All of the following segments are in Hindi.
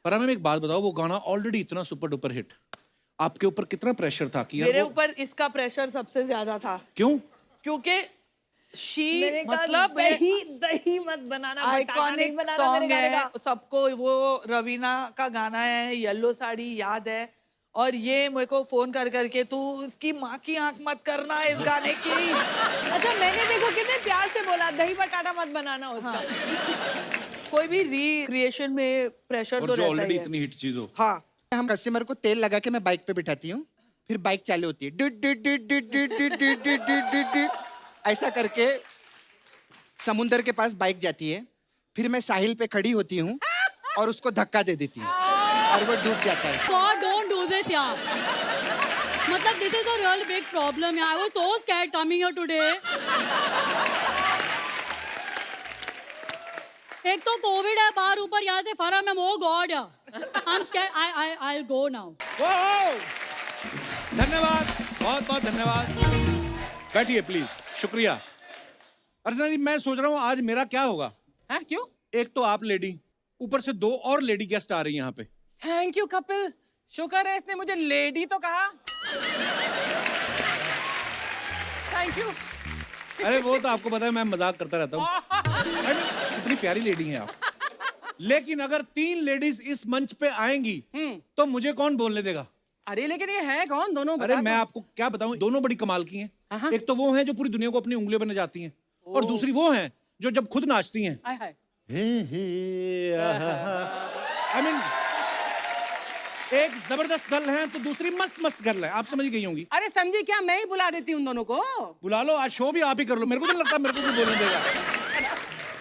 पर हमें एक बात बताओ, वो गाना ऑलरेडी इतना सुपर डुपर हिट, आपके ऊपर कितना प्रेशर था कि यार मेरे ऊपर इसका प्रेशर सबसे ज्यादा था। क्यों? क्योंकि शी मैंने कहा, मतलब दही दही मत बनाना, बटाटा नहीं आइकॉनिक बनाना मेरे सॉन्ग गाने है का। सबको। वो रवीना का गाना है, येलो साड़ी याद है। और ये मेरे को फोन कर करके तू इसकी माँ की आंख मत करना इस गाने की। अच्छा, मैंने देखो कितने प्यार से बोला दही बटाटा मत बनाना उसका। कोई भी रिक्रिएशन में प्रेशर और तो जो रहता ऑलरेडी ही है। इतनी हिट चीज हो। हाँ, हम कस्टमर को तेल लगा के मैं बाइक पे बिठाती हूँ, फिर बाइक चालू होती है, डिट डिट डिट डिट डिट डिट डिट डिट डिट डिट डिट, ऐसा करके समुंदर के पास बाइक जाती है, फिर मैं साहिल पे खड़ी होती हूँ और उसको धक्का दे देती हूँ और वो डूब जाता है। God, don't do this, yeah. मतलब this is a real big problem, yeah. I was so scared coming here today. एक तो कोविड है बाहर, ऊपर यहाँ से फरा में oh God, yeah. I'm scared. I'll go now. धन्यवाद, बहुत बहुत धन्यवाद। बैठिए प्लीज, शुक्रिया। अर्चना जी, मैं सोच रहा हूँ आज मेरा क्या होगा। हाँ, क्यों? एक तो आप लेडी, ऊपर से 2 और लेडी गेस्ट आ रही हैं यहाँ पे। थैंक यू कपिल, शुक्र है इसने मुझे लेडी तो कहा। Thank you. अरे वो तो आपको पता है, मैं मजाक करता रहता हूँ। कितनी प्यारी लेडी हैं आप। लेकिन अगर 3 लेडीज इस मंच पे आएंगी तो मुझे कौन बोलने देगा? अरे लेकिन ये है कौन दोनों? अरे बता मैं दो। आपको क्या बताऊं, दोनों बड़ी कमाल की हैं। एक तो वो हैं जो पूरी दुनिया को अपनी उंगलियों पे नचाती हैं, और दूसरी वो हैं जो जब खुद नाचती हैं हाय हाय। आई मीन, एक जबरदस्त गर्ल है तो दूसरी मस्त मस्त गर्ल है। आप समझ गई होंगी। अरे समझी क्या, मैं ही बुला देती हूँ उन दोनों को। बुला लो, आज शो भी आप ही कर लो। मेरे को तो लगता है मेरे को भी बोलने देगा।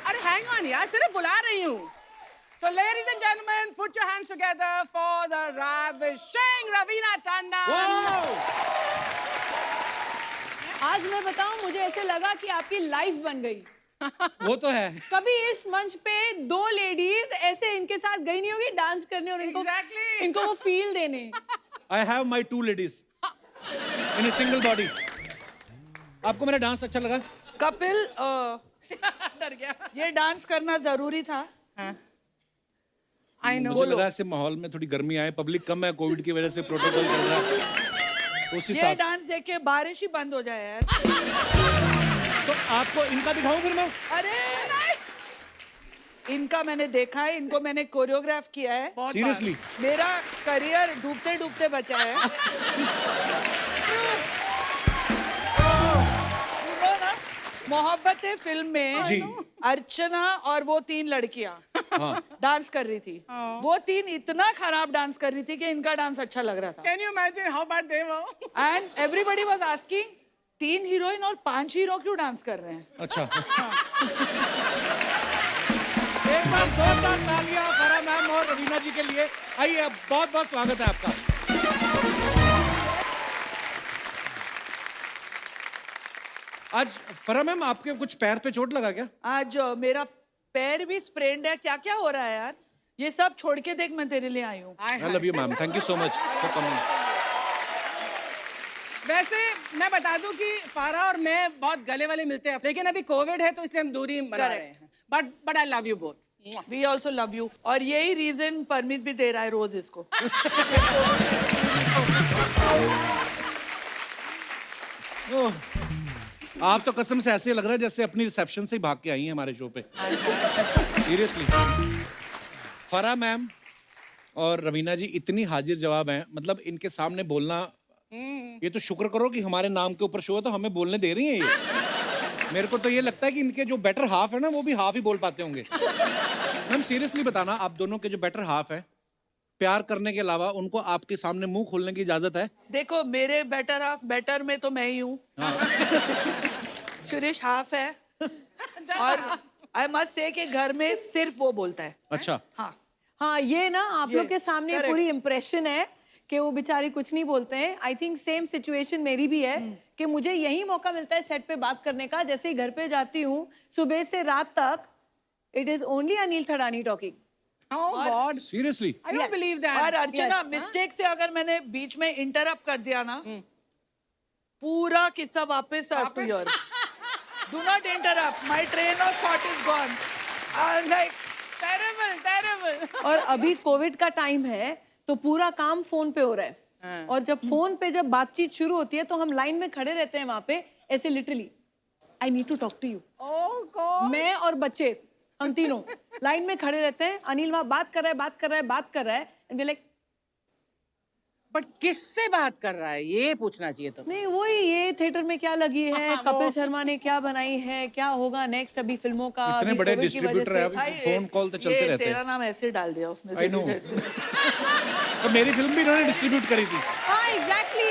अरे हैंग ऑन यार, सिर्फ बुला रही हूँ। So ladies and gentlemen, put your hands together for the ravishing Raveena Tandon. आज मैं बताऊं, मुझे ऐसे लगा कि आपकी लाइफ बन गई। वो तो है। कभी इस मंच पे 2 लेडीज ऐसे इनके साथ गई नहीं होगी डांस करने और इनको Exactly. इनको वो फील देने। I have my 2 ladies in a single body. आपको मेरा डांस अच्छा लगा? कपिल डर गया। ये डांस करना जरूरी था। I know. मुझे लगा ऐसे माहौल में थोड़ी गर्मी आए, पब्लिक कम है, कोविड की वजह से प्रोटोकॉल चल रहा है, उस ये हिसाब से। डांस देख के बारिश ही बंद हो जाए यार। तो आपको इनका दिखाऊं फिर मैं? अरे इनका मैंने देखा है, इनको मैंने कोरियोग्राफ किया है। सीरियसली? मेरा करियर डूबते डूबते बचा है। सुनो ना, मोहब्बत है फिल्म में जी। अर्चना और वो 3 लड़कियां हाँ। डांस कर रही थी। वो 3 इतना खराब डांस कर रही थी कि इनका डांस अच्छा लग रहा था। Can you imagine how bad they were? And everybody was asking 3 heroine और 5 हीरो क्यों डांस कर रहे हैं? अच्छा। एक बार जोरदार तालियां फरा मैम और रवीना जी के लिए। आइए, बहुत बहुत स्वागत है आपका। आज फरा मैम, आपके कुछ पैर पे चोट लगा क्या? आज मेरा पैर भी स्प्रेन्ड है। क्या क्या हो रहा है यार? ये सब छोड़ के देख, मैं तेरे लिए आई हूँ। आई love you ma'am, thank you so much for coming. वैसे मैं बता दूं कि फारा और मैं बहुत गले वाले मिलते हैं, लेकिन अभी कोविड है तो इसलिए हम दूरी बना रहे हैं। But I love you both. We also love you. और यही रीजन परमित भी दे रहा है रोज इसको। आप तो कसम से ऐसे लग रहा है जैसे अपनी रिसेप्शन से ही भाग के आई हैं हमारे शो पे। सीरियसली। फरा मैम और रवीना जी इतनी हाजिर जवाब हैं, मतलब इनके सामने बोलना, ये तो शुक्र करो कि हमारे नाम के ऊपर शो है तो हमें बोलने दे रही हैं ये। मेरे को तो ये लगता है कि इनके जो बेटर हाफ है ना, वो भी हाफ ही बोल पाते होंगे। मैम सीरियसली बताना, आप दोनों के जो बेटर हाफ है, प्यार करने के अलावा उनको आपके सामने मुंह खोलने की इजाजत है? देखो, मेरे बेटर हाफ, बेटर में तो मैं ही हूँ। सुरेश हाफ है। और आई मस्ट से कि घर में सिर्फ वो बोलता है। अच्छा। हाँ, हाँ, ये ना आप ये, लोग के सामने correct. पूरी इम्प्रेशन है कि वो बेचारे कुछ नहीं बोलते हैं। आई थिंक सेम सिचुएशन मेरी भी है कि मुझे यही मौका मिलता है सेट पे बात करने का। जैसे ही घर पे जाती हूँ, सुबह से रात तक it is only Anil Khadani talking. Oh God! Seriously? I don't believe that. और अर्चना, Yes. मिस्टेक से अगर मैंने बीच में इंटरप्ट कर दिया ना, पूरा किस्सा वापस serve to your. Do not interrupt, my train of thought is gone. I am like Terrible, terrible. और अभी कोविड का टाइम है तो पूरा काम फोन पे हो रहा है और जब फोन पे जब बातचीत शुरू होती है तो हम लाइन में खड़े रहते हैं वहां पे ऐसे literally I need to talk to you Oh God. मैं और बच्चे हम तीनों लाइन में खड़े रहते हैं अनिल वहां बात कर रहा है एंड लाइक बट किससे बात कर रहा है ये पूछना चाहिए तो। नहीं वही ये थिएटर में क्या लगी है कपिल शर्मा ने क्या बनाई है क्या होगा नेक्स्ट अभी फिल्मों का इतने अभी बड़े COVID की वजह डिस्ट्रीब्यूटर है से। अभी भाई, फोन कॉल तो चलते ये रहते तेरा हैं। नाम ऐसे डाल दिया उसने। I know. तो मेरी फिल्म भी इन्होंने डिस्ट्रीब्यूट करी थी। हाँ एग्जैक्टली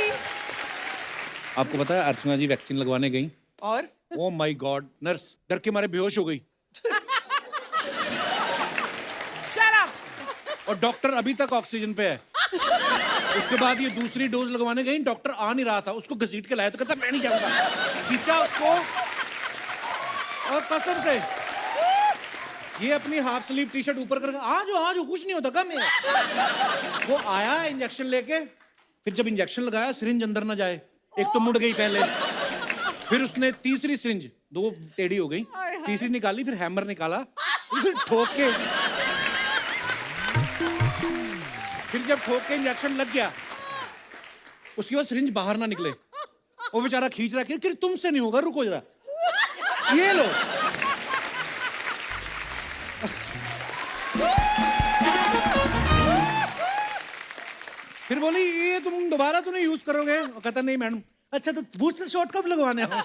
आपको पता है अर्चना जी वैक्सीन लगवाने गई, और ओ माय गॉड, नर्स डर के मारे बेहोश हो गई Shut up. और डॉक्टर अभी तक ऑक्सीजन पे है। उसके बाद ये दूसरी डोज लगवाने गई, डॉक्टर आ नहीं रहा था, उसको घसीट के लाया तो कहता मैं नहीं जाऊंगा, खींचा उसको और कसम से ये अपनी हाफ स्लीव टी शर्ट ऊपर करके आज कुछ नहीं होता कम है। वो आया इंजेक्शन लेके, फिर जब इंजेक्शन लगाया सिरिंज अंदर ना जाए, एक तो मुड़ गई पहले, फिर उसने तीसरी सिरिंज, दो टेढ़ी हो गई, तीसरी निकाली, फिर हैमर निकाला, फिर ठोक के, फिर जब ठोक के इंजेक्शन लग गया उसके बाद सिरिंज बाहर ना निकले, वो बेचारा खींच रहा कि तुमसे नहीं होगा, रुको जरा, ये लो। फिर बोली ये तुम दोबारा तो नहीं यूज करोगे? वो कहता नहीं मैडम। अच्छा तो बूस्टर शॉट कब लगवाने हो?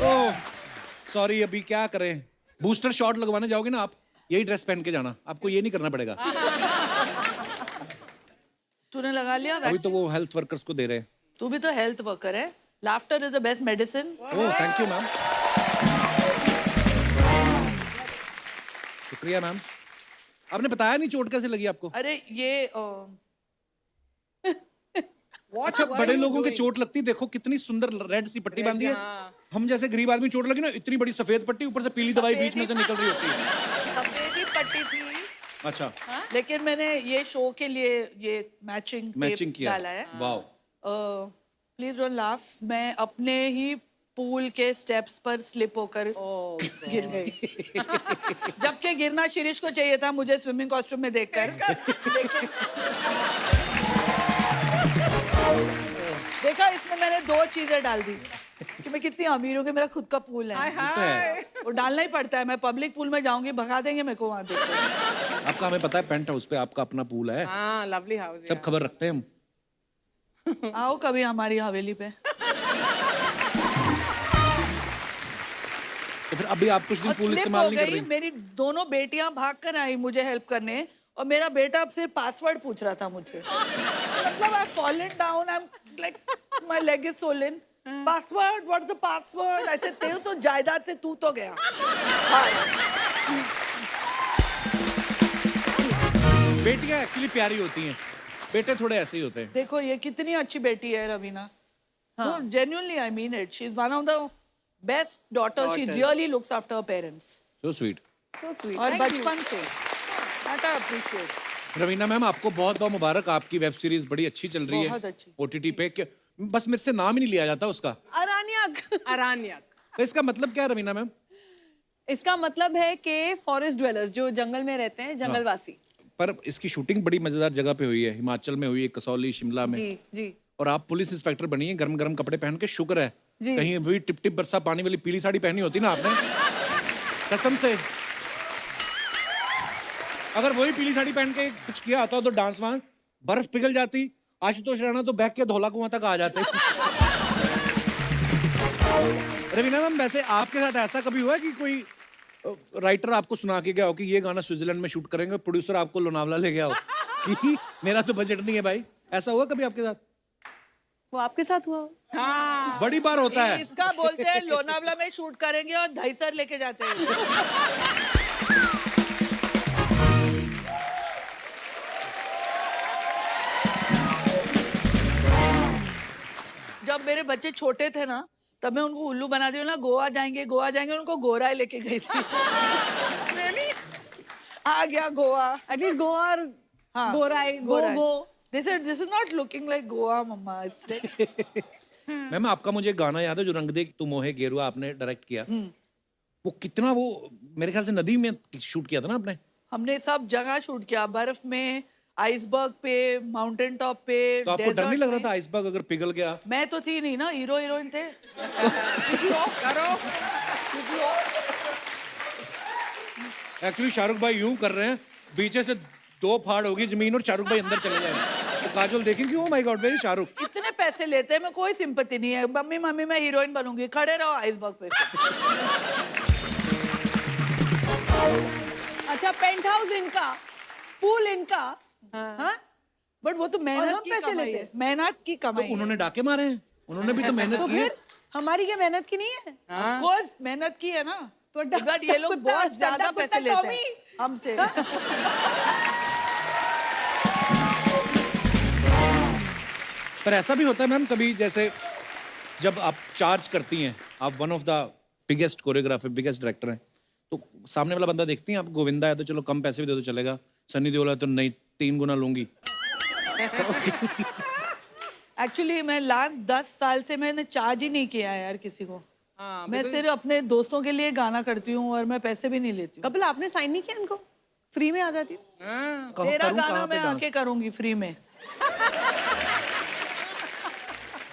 ओह सॉरी, अभी क्या करें, बूस्टर शॉट लगवाने जाओगे ना आप, यही ड्रेस पहन के जाना, आपको ये नहीं करना पड़ेगा। तूने लगा लिया अभी तो वो हेल्थ वर्कर्स को दे रहे हैं। तू भी तो हेल्थ वर्कर है। Laughter is the best medicine. Oh thank you ma'am, शुक्रिया मैम। आपने बताया नहीं चोट कैसे लगी आपको? अरे ये अच्छा बड़े लोगों के चोट लगती, देखो कितनी सुंदर रेड सी पट्टी बांधी है। हम जैसे गरीब आदमी चोट लगी ना, इतनी बड़ी सफेद पट्टी, ऊपर से पीली दवाई बीच में से निकल रही होती है। सफेद ही पट्टी थी, अच्छा लेकिन मैंने ये शो के लिए ये मैचिंग किया, डाला है। वाओ। Please don't laugh. मैं अपने ही पूल के स्टेप्स पर स्लिप होकर गिर गई। जबकि गिरना शिरीष को चाहिए था मुझे स्विमिंग कॉस्ट्यूम में देखकर, लेकिन देखा इसमें मैंने दो चीजें डाल दी कि मैं कितनी अमीर हूँ कि मेरा खुद का पूल है। वो डालना ही पड़ता है। मैं पब्लिक पूल में जाऊंगी, भगा देंगे मेरे को वहां देखो। आपका हमें पता है पेंट हाउस पे आपका अपना पूल है, हाँ लवली हाउस। सब खबर रखते हैं हम। आओ कभी हमारी हवेली पे। तो फिर अभी आप कुछ दिन और पूल slip इस्तेमाल हो नहीं कर गई, रही? मेरी दोनों बेटियां भाग कर आई मुझे हेल्प करने, और मेरा बेटा अब से पासवर्ड पूछ रहा था मुझे। मतलब आई fallen down, I am like my leg is Solan. Password, what is the password? ऐसे तेरे तो जायदाद से तू तो गया। बेटियां एक्चुअली प्यारी होती हैं, बेटे थोड़े ऐसे ही होते हैं। देखो ये कितनी अच्छी बेटी है रवीना। हाँ. Genuinely I mean it, she is one of the best daughter. She really looks after her parents. So sweet. So sweet. और Thank you. बचपन say that I appreciate. Raveena ma'am आपको बहुत बहुत मुबारक, आपकी वेब सीरीज बड़ी अच्छी चल रही है बहुत अच्छी। ओटीटी पे। बस मेरे से नाम ही नहीं लिया जाता उसका। अरानियक। अरानियक। तो इसका मतलब क्या है रवीना मैम? इसका मतलब है कि फॉरेस्ट ड्वेलर्स जो जंगल में रहते हैं, जंगलवासी। पर इसकी शूटिंग बड़ी मजेदार जगह पे हुई है, हिमाचल में हुई है, कसौली, शिमला में। जी जी। और आप पुलिस इंस्पेक्टर बनी है, गरम गरम कपड़े पहन के, शुक्र है जी। कहीं वही टिप टिप बरसा पानी वाली पीली साड़ी पहनी होती ना आपने, कसम से। अगर वही पीली साड़ी पहन के कुछ किया होता तो डांस वहां बर्फ पिघल जाती, आशुतोष राणा तो बैग के धौला कुआं तक आ जाते। रवीना मैम वैसे आपके साथ ऐसा कभी हुआ है कि कोई राइटर आपको सुना के गया हो कि ये गाना स्विट्जरलैंड में शूट करेंगे, प्रोड्यूसर आपको लोनावला ले गया हो कि मेरा तो बजट नहीं है भाई, ऐसा हुआ कभी आपके साथ? वो आपके साथ हुआ? हाँ बड़ी बार होता है। इसका बोलते हैं लोनावला में शूट करेंगे और दहीसर लेके जाते हैं। जब मेरे बच्चे छोटे थे ना, तब मैं उनको उल्लू बना दी ना, गोवा जाएंगे उनको गोरा लेके गई थी। आ गया गोवा। एटलीस्ट गोवा और हाँ, गोराई गोरा है। गो। This is not looking like Goa, मम्मा। मैम आपका मुझे एक गाना याद है जो रंग दे तू मोहे गेरुआ आपने डायरेक्ट किया, वो कितना, वो मेरे ख्याल से नदी में शूट किया था ना आपने? हमने सब जगह शूट किया, बर्फ में, आइसबर्ग पे, माउंटेन टॉप पे, तो आपको डर नहीं desert लग रहा में। था आइसबर्ग अगर पिघल गया? मैं तो थी नहीं ना, हीरो हीरोइन थे। एक्चुअली शाहरुख भाई यूं कर रहे हैं, पीछे से 2 फाड़ होगी जमीन और शाहरुख भाई अंदर चले जाए, तो काजोल देखेंगे, oh my God very Shahrukh. इतने पैसे लेते हैं, मैं कोई सिंपैथी नहीं है। मम्मी मम्मी मैं हीरोइन बनूंगी, खड़े रहो आइसबर्ग पे। अच्छा, पेंट हाउस इनका, पूल इनका, हाँ? बट वो तो और मेहनत हम की पैसे कमाई लेते है, हैं। मेहनत की तो कमाई है। उन्होंने डाके मारे हैं, उन्होंने भी तो मेहनत तो की है। फिर हमारी क्या मेहनत की नहीं है? Of course, मेहनत की है ना। तो बट ये लोग कुत्ता, बहुत ज्यादा सट्टा पैसे कुत्ता लेते हैं हमसे। पर ऐसा भी होता है मैम कभी, जैसे जब आप चार्ज करती हैं, आप one of the biggest choreographer, biggest director हैं, तो सामने वाला बंदा देखती हैं आप, गोविंदा है तो चलो कम पैसे भी दे दो चलेगा, सनी देओल है तो नहीं 3 गुना लूंगी। एक्चुअली मैं लास्ट 10 साल से मैंने चार्ज ही नहीं किया है यार किसी को। हाँ, मैं सिर्फ अपने दोस्तों के लिए गाना करती हूँ और मैं पैसे भी नहीं लेती हूँ। कपिल, आपने साइन नहीं किया इनको? फ्री में आ जाती है। तेरा करूं गाना कहाँ पे मैं डांस? आके करूंगी फ्री में।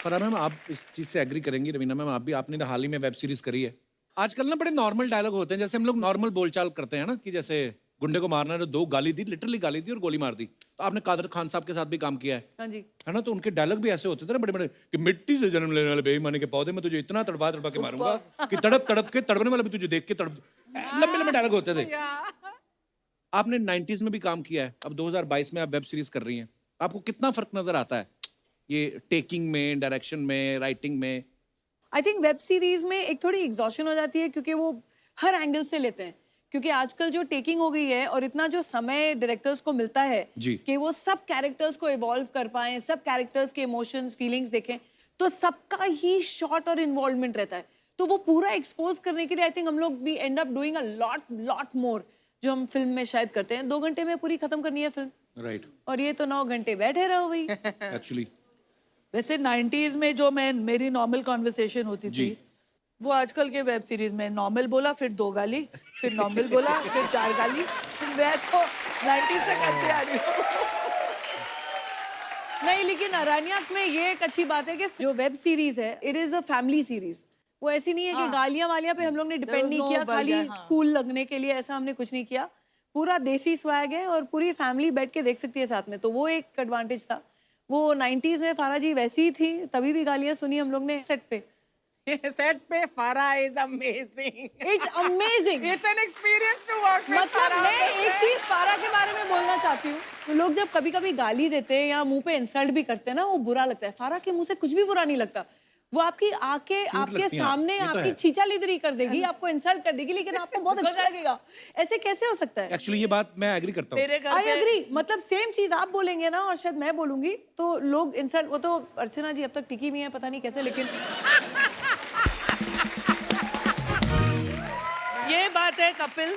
पर मैम आप इस चीज से एग्री करेंगी रवीना मैम, आप भी, आपने हाल ही में वेब सीरीज करी है। आजकल ना बड़े नॉर्मल डायलॉग होते हैं, जैसे हम लोग नॉर्मल बोलचाल करते हैं ना, कि जैसे गुंडे को मारना है तो 2 गाली दी, लिटरली गाली दी और गोली मार दी। तो आपने कादर खान साहब के साथ भी काम किया है, हाँ जी। है ना? तो उनके डायलॉग भी ऐसे होते थे ना बड़े बड़े, कि मिट्टी से जन्म लेने वाले बेईमानी के पौधे में तुझे इतना तड़पा तड़पा के मारूंगा कि तड़प तड़प के तड़पने वाला भी तुझे देख के तड़प, लंबे लंबे डायलॉग होते थे। आपने 90s में भी काम किया है, अब 2022 में आप वेब सीरीज कर रही हैं, आपको कितना फर्क नजर आता है ये टेकिंग में, डायरेक्शन में, राइटिंग में? आई थिंक वेब सीरीज में एक थोड़ी एग्जॉशन हो जाती है, क्योंकि वो हर एंगल से लेते हैं, क्योंकि आजकल जो टेकिंग हो गई है और इतना जो समय डायरेक्टर्स को मिलता है जी। कि वो सब कैरेक्टर्स को इवॉल्व कर पाएं, सब कैरेक्टर्स के इमोशंस, फीलिंग्स देखें, तो सबका ही शॉट और इन्वॉल्वमेंट रहता है, तो वो पूरा एक्सपोज करने के लिए आई थिंक हम लोग we end up doing a lot more, जो हम फिल्म में शायद करते हैं। 2 घंटे में पूरी खत्म करनी है फिल्म, राइट, और ये तो 9 घंटे बैठे रहो भाई। एक्चुअली वैसे 90s में जो मेरी नॉर्मल कॉन्वर्सेशन होती जी। थी, वो आजकल के वेब सीरीज में नॉर्मल बोला, फिर 2 गाली, फिर नॉर्मल बोला, फिर 4 गाली। मैं तो 90s से करती आ रही हूँ। नहीं, लेकिन अरण्यक में ये एक अच्छी बात है कि जो वेब सीरीज है, it is a family series. वो ऐसी नहीं है कि गालियां वालियां पे हम लोग ने डिपेंड नहीं no किया, खाली vulgar, हाँ। कूल लगने के लिए, ऐसा हमने कुछ नहीं किया। पूरा देसी स्वैग है और पूरी फैमिली बैठ के देख सकती है साथ में, तो वो एक एडवांटेज था। वो 90s में फारा जी वैसी ही थी, तभी भी गालियां सुनी हम लोग ने सेट पे। Set पे Farah is amazing. It's amazing. It's an experience to work with मतलब Farah. मैं एक चीज फारा के बारे में बोलना चाहती हूँ, तो लोग जब कभी कभी गाली देते हैं या मुंह पे इंसल्ट भी करते हैं ना, वो बुरा लगता है। फारा के मुंह से कुछ भी बुरा नहीं लगता, वो आपकी आके आपके लगती हैं सामने आप, ये तो आपकी है। छीचा लिदरी कर देगी, आपको इंसल्ट कर देगी, लेकिन आपको बहुत अच्छा लगेगा। ऐसे कैसे हो सकता है? एक्चुअली ये बात मैं एग्री करता हूँ। मेरे घर आई पे एग्री, मतलब सेम चीज आप बोलेंगे ना और शायद मैं बोलूंगी तो लोग इंसल्ट, वो तो अर्चना जी अब तक टिकी हुई है, पता नहीं कैसे, लेकिन ये बात है कपिल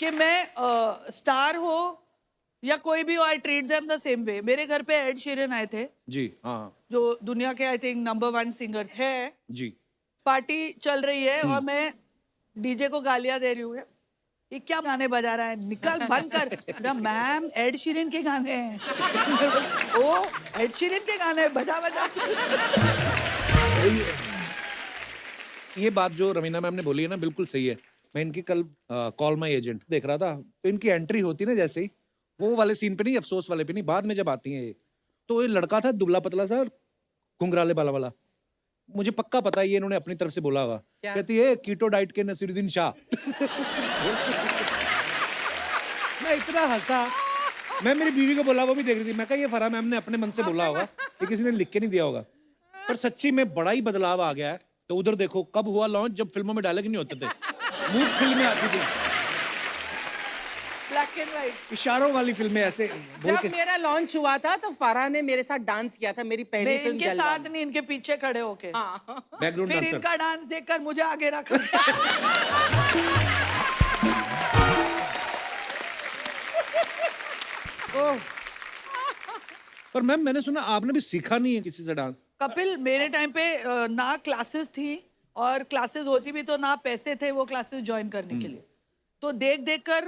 कि मैं स्टार हो या कोई भी हो, I treat them the same way. मेरे घर पे एड शीरन आए थे, जी हाँ जो दुनिया के आई थिंक नंबर 1 सिंगर है। जी। पार्टी चल रही है और मैं डीजे को गालियां दे रही हूँ, ये क्या गाने बजा रहा है, निकल बंद कर। अरे मैम एड शीरन के गाने हैं। ओ एड शीरन के गाने बजा बजा। ये बात जो रवीना मैम ने बोली है ना, बिल्कुल सही है। मैं इनकी कल कॉल माई एजेंट देख रहा था, तो इनकी एंट्री होती ना जैसे ही, वो वाले सीन पे नहीं, अफसोस वाले पे नहीं, बाद में जब आती हैं ये, तो ये लड़का था दुबला पतला सा और घुंघराले बाला वाला, मुझे पक्का पता है ये इन्होंने अपनी तरफ से बोला होगा। कहती है कीटो डाइट के नसीरुद्दीन शाह। मैं इतना हंसा, मैं मेरी बीवी को बोला, वो भी देख रही थी, मैं कहा ये फराह मैम ने अपने मन से बोला होगा, ये किसी ने लिख के नहीं दिया होगा। पर सच्ची में बड़ा ही बदलाव आ गया है। तो उधर देखो कब हुआ लॉन्च, जब फिल्मों में डायलॉग नहीं होते थे, मूड फिल्में आती थी, ब्लैक एंड व्हाइट इशारों वाली फिल्में ऐसे बोल जब के। मेरा लॉन्च हुआ था तो फारा ने मेरे साथ डांस किया था, मेरी पहली मैं फिल्म इनके जलवा साथ नहीं, इनके पीछे खड़े होके। बैकग्राउंड फिर डांसर। इनका डांस देखकर मुझे आगे रखा। पर मैम मैंने सुना आपने भी सीखा नहीं है किसी से डांस। कपिल मेरे टाइम पे ना क्लासेस थी, और क्लासेस होती भी तो ना पैसे थे वो क्लासेस ज्वाइन करने के लिए। तो देख देख कर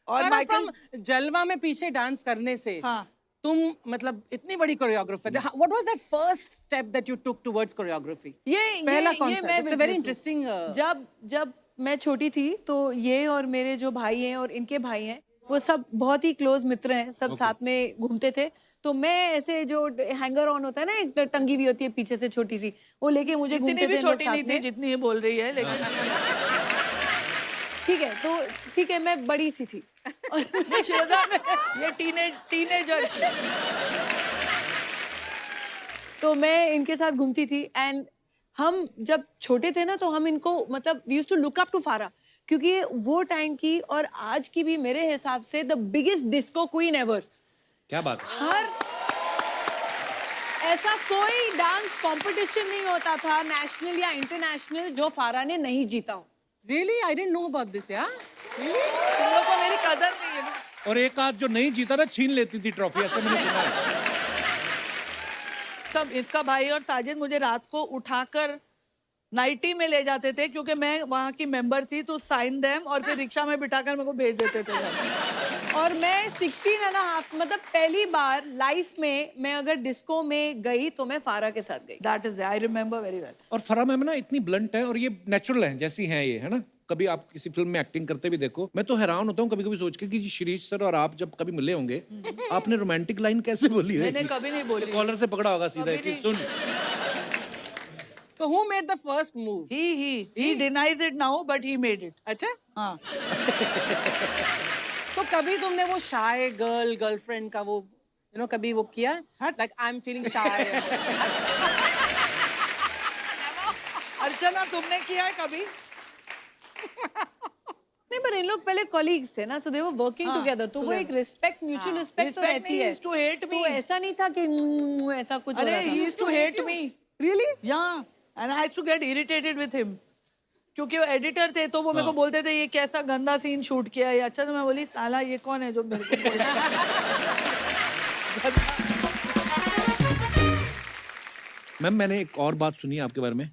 और Farah, माइकल from जलवा में पीछे डांस करने से हाँ तुम मतलब इतनी बड़ी choreographer, what was that first step that you took towards choreography? पहला concept. मैं It's a very witness हूँ। interesting, जब मैं छोटी थी तो ये और मेरे जो भाई हैं और इनके भाई हैं वो सब बहुत ही क्लोज मित्र हैं, सब साथ में घूमते थे। तो मैं ऐसे जो हैंगर ऑन होता है ना, एक टंगी हुई होती है पीछे से छोटी सी, वो लेके मुझे इतनी घूमते भी थे हम लोग छोटी नहीं साथ थी में। जितनी ये बोल रही है, लेकिन ठीक है, तो ठीक है, मैं बड़ी सी थी। श्वेता में ये टीनेजर थी। तो मैं इनके साथ घूमती थी एंड हम जब छोटे थे ना तो हम इनको मतलब we used to look up to Farah, क्योंकि ये वो टाइम की और आज की भी मेरे हिसाब से the biggest disco queen ever. क्या बात है? हर ऐसा कोई डांस कंपटीशन नहीं होता था नेशनल या इंटरनेशनल जो फारा ने नहीं जीता हो। really? I didn't know about this, yeah? Really? तुम लोग को मेरी कदर नहीं है ना। और एक आध जो नहीं जीता था छीन लेती थी ट्रॉफी, ऐसे मैंने सुना है। सब इसका भाई और साजिद मुझे रात को उठाकर नाइटी में ले जाते थे, क्योंकि मैं वहाँ की मेंबर थी, तो साइन देम और फिर रिक्शा में बिठाकर मेरे को भेज देते थे घर। और मैं 16.5 मतलब पहली बार लाइफ में मैं अगर डिस्को में गई तो मैं फारा के साथ गई। That is I remember very well. और फरा मैम ना इतनी ब्लंट है और ये नेचुरल है जैसी हैं ये, है ना? कभी आप किसी फिल्म में एक्टिंग करते भी देखो, मैं तो हैरान होता हूँ कभी कभी सोच के कि शिरीष सर और आप जब कभी मिले होंगे, आपने रोमांटिक लाइन कैसे बोली है? मैंने कभी नहीं बोली। कॉलर से पकड़ा होगा सीधा कभी कि नहीं। सुन। So who made the first move? He denies it now, but he made it. अच्छा? हाँ। तो कभी तुमने वो shy गर्लफ्रेंड का वो कभी वो किया? Like I'm feeling shy. अर्चना तुमने किया है कभी? नहीं, पर इन लोग पहले कॉलीग्स थे ना, सो दे वर वर्किंग टुगेदर, तो वो एक रिस्पेक्ट, म्यूचुअल रिस्पेक्ट तो Respect रहती नहीं, है। he used to hate me. तो ऐसा नहीं था कि ऐसा कुछ हो अरे रहा था। he used to hate me. Really? Yeah, and I used to get irritated with him. क्योंकि वो एडिटर थे तो वो मेरे को बोलते थे ये कैसा गंदा सीन शूट किया है। अच्छा, तो मैं बोली साला ये कौन है जो मेरे को बोल रहा है? मैम मैंने एक और बात सुनी है आपके बारे में,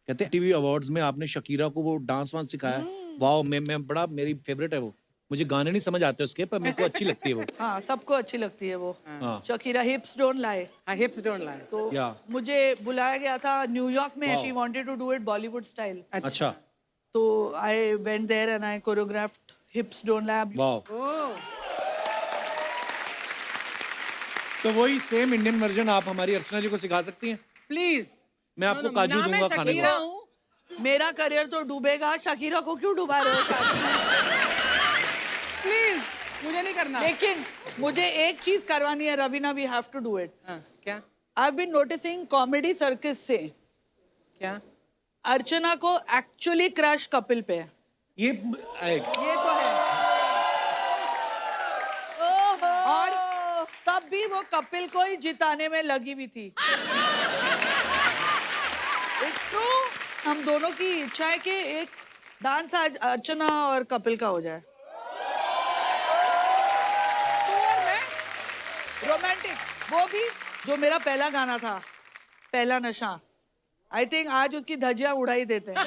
कहते हैं टीवी अवार्ड्स में आपने शकीरा को वो डांस वांस सिखाया है। वाओ, मैं बड़ा मेरी फेवरेट है वो। मुझे गाने नहीं समझ आते उसके, पर मेरे को अच्छी लगती है वो। हाँ, सबको अच्छी लगती है वो। हाँ। Shakira हिप्स don't lie. Hips don't lie. तो Yeah. मुझे बुलाया गया था न्यूयॉर्क में। Wow. She wanted to do it Bollywood style. अच्छा, तो I went there and I choreographed hips don't lie. Wow. Oh. तो वही सेम इंडियन वर्जन आप हमारी अर्चना जी को सिखा सकती हैं। Please. मैं आपको काजू ना मैं दूंगा खाने शकीरा को। हूँ। मेरा करियर तो डूबेगा, शकीरा को क्यों डुबा रहे हो? Please. मुझे नहीं करना। लेकिन मुझे एक चीज करवानी है Raveena, we have to do it. हाँ, क्या? I have been noticing comedy circus से क्या? अर्चना को एक्चुअली क्रश कपिल पे है। ये ये तो है। और तब भी वो कपिल को ही जिताने में लगी हुई थी। It's true। हम दोनों की इच्छा है कि एक डांस आज अर्चना और कपिल का हो जाए। रोमांटिक, वो भी जो मेरा पहला गाना था, पहला नशा। आई थिंक आज उसकी धज्जियां उड़ाई देते हैं।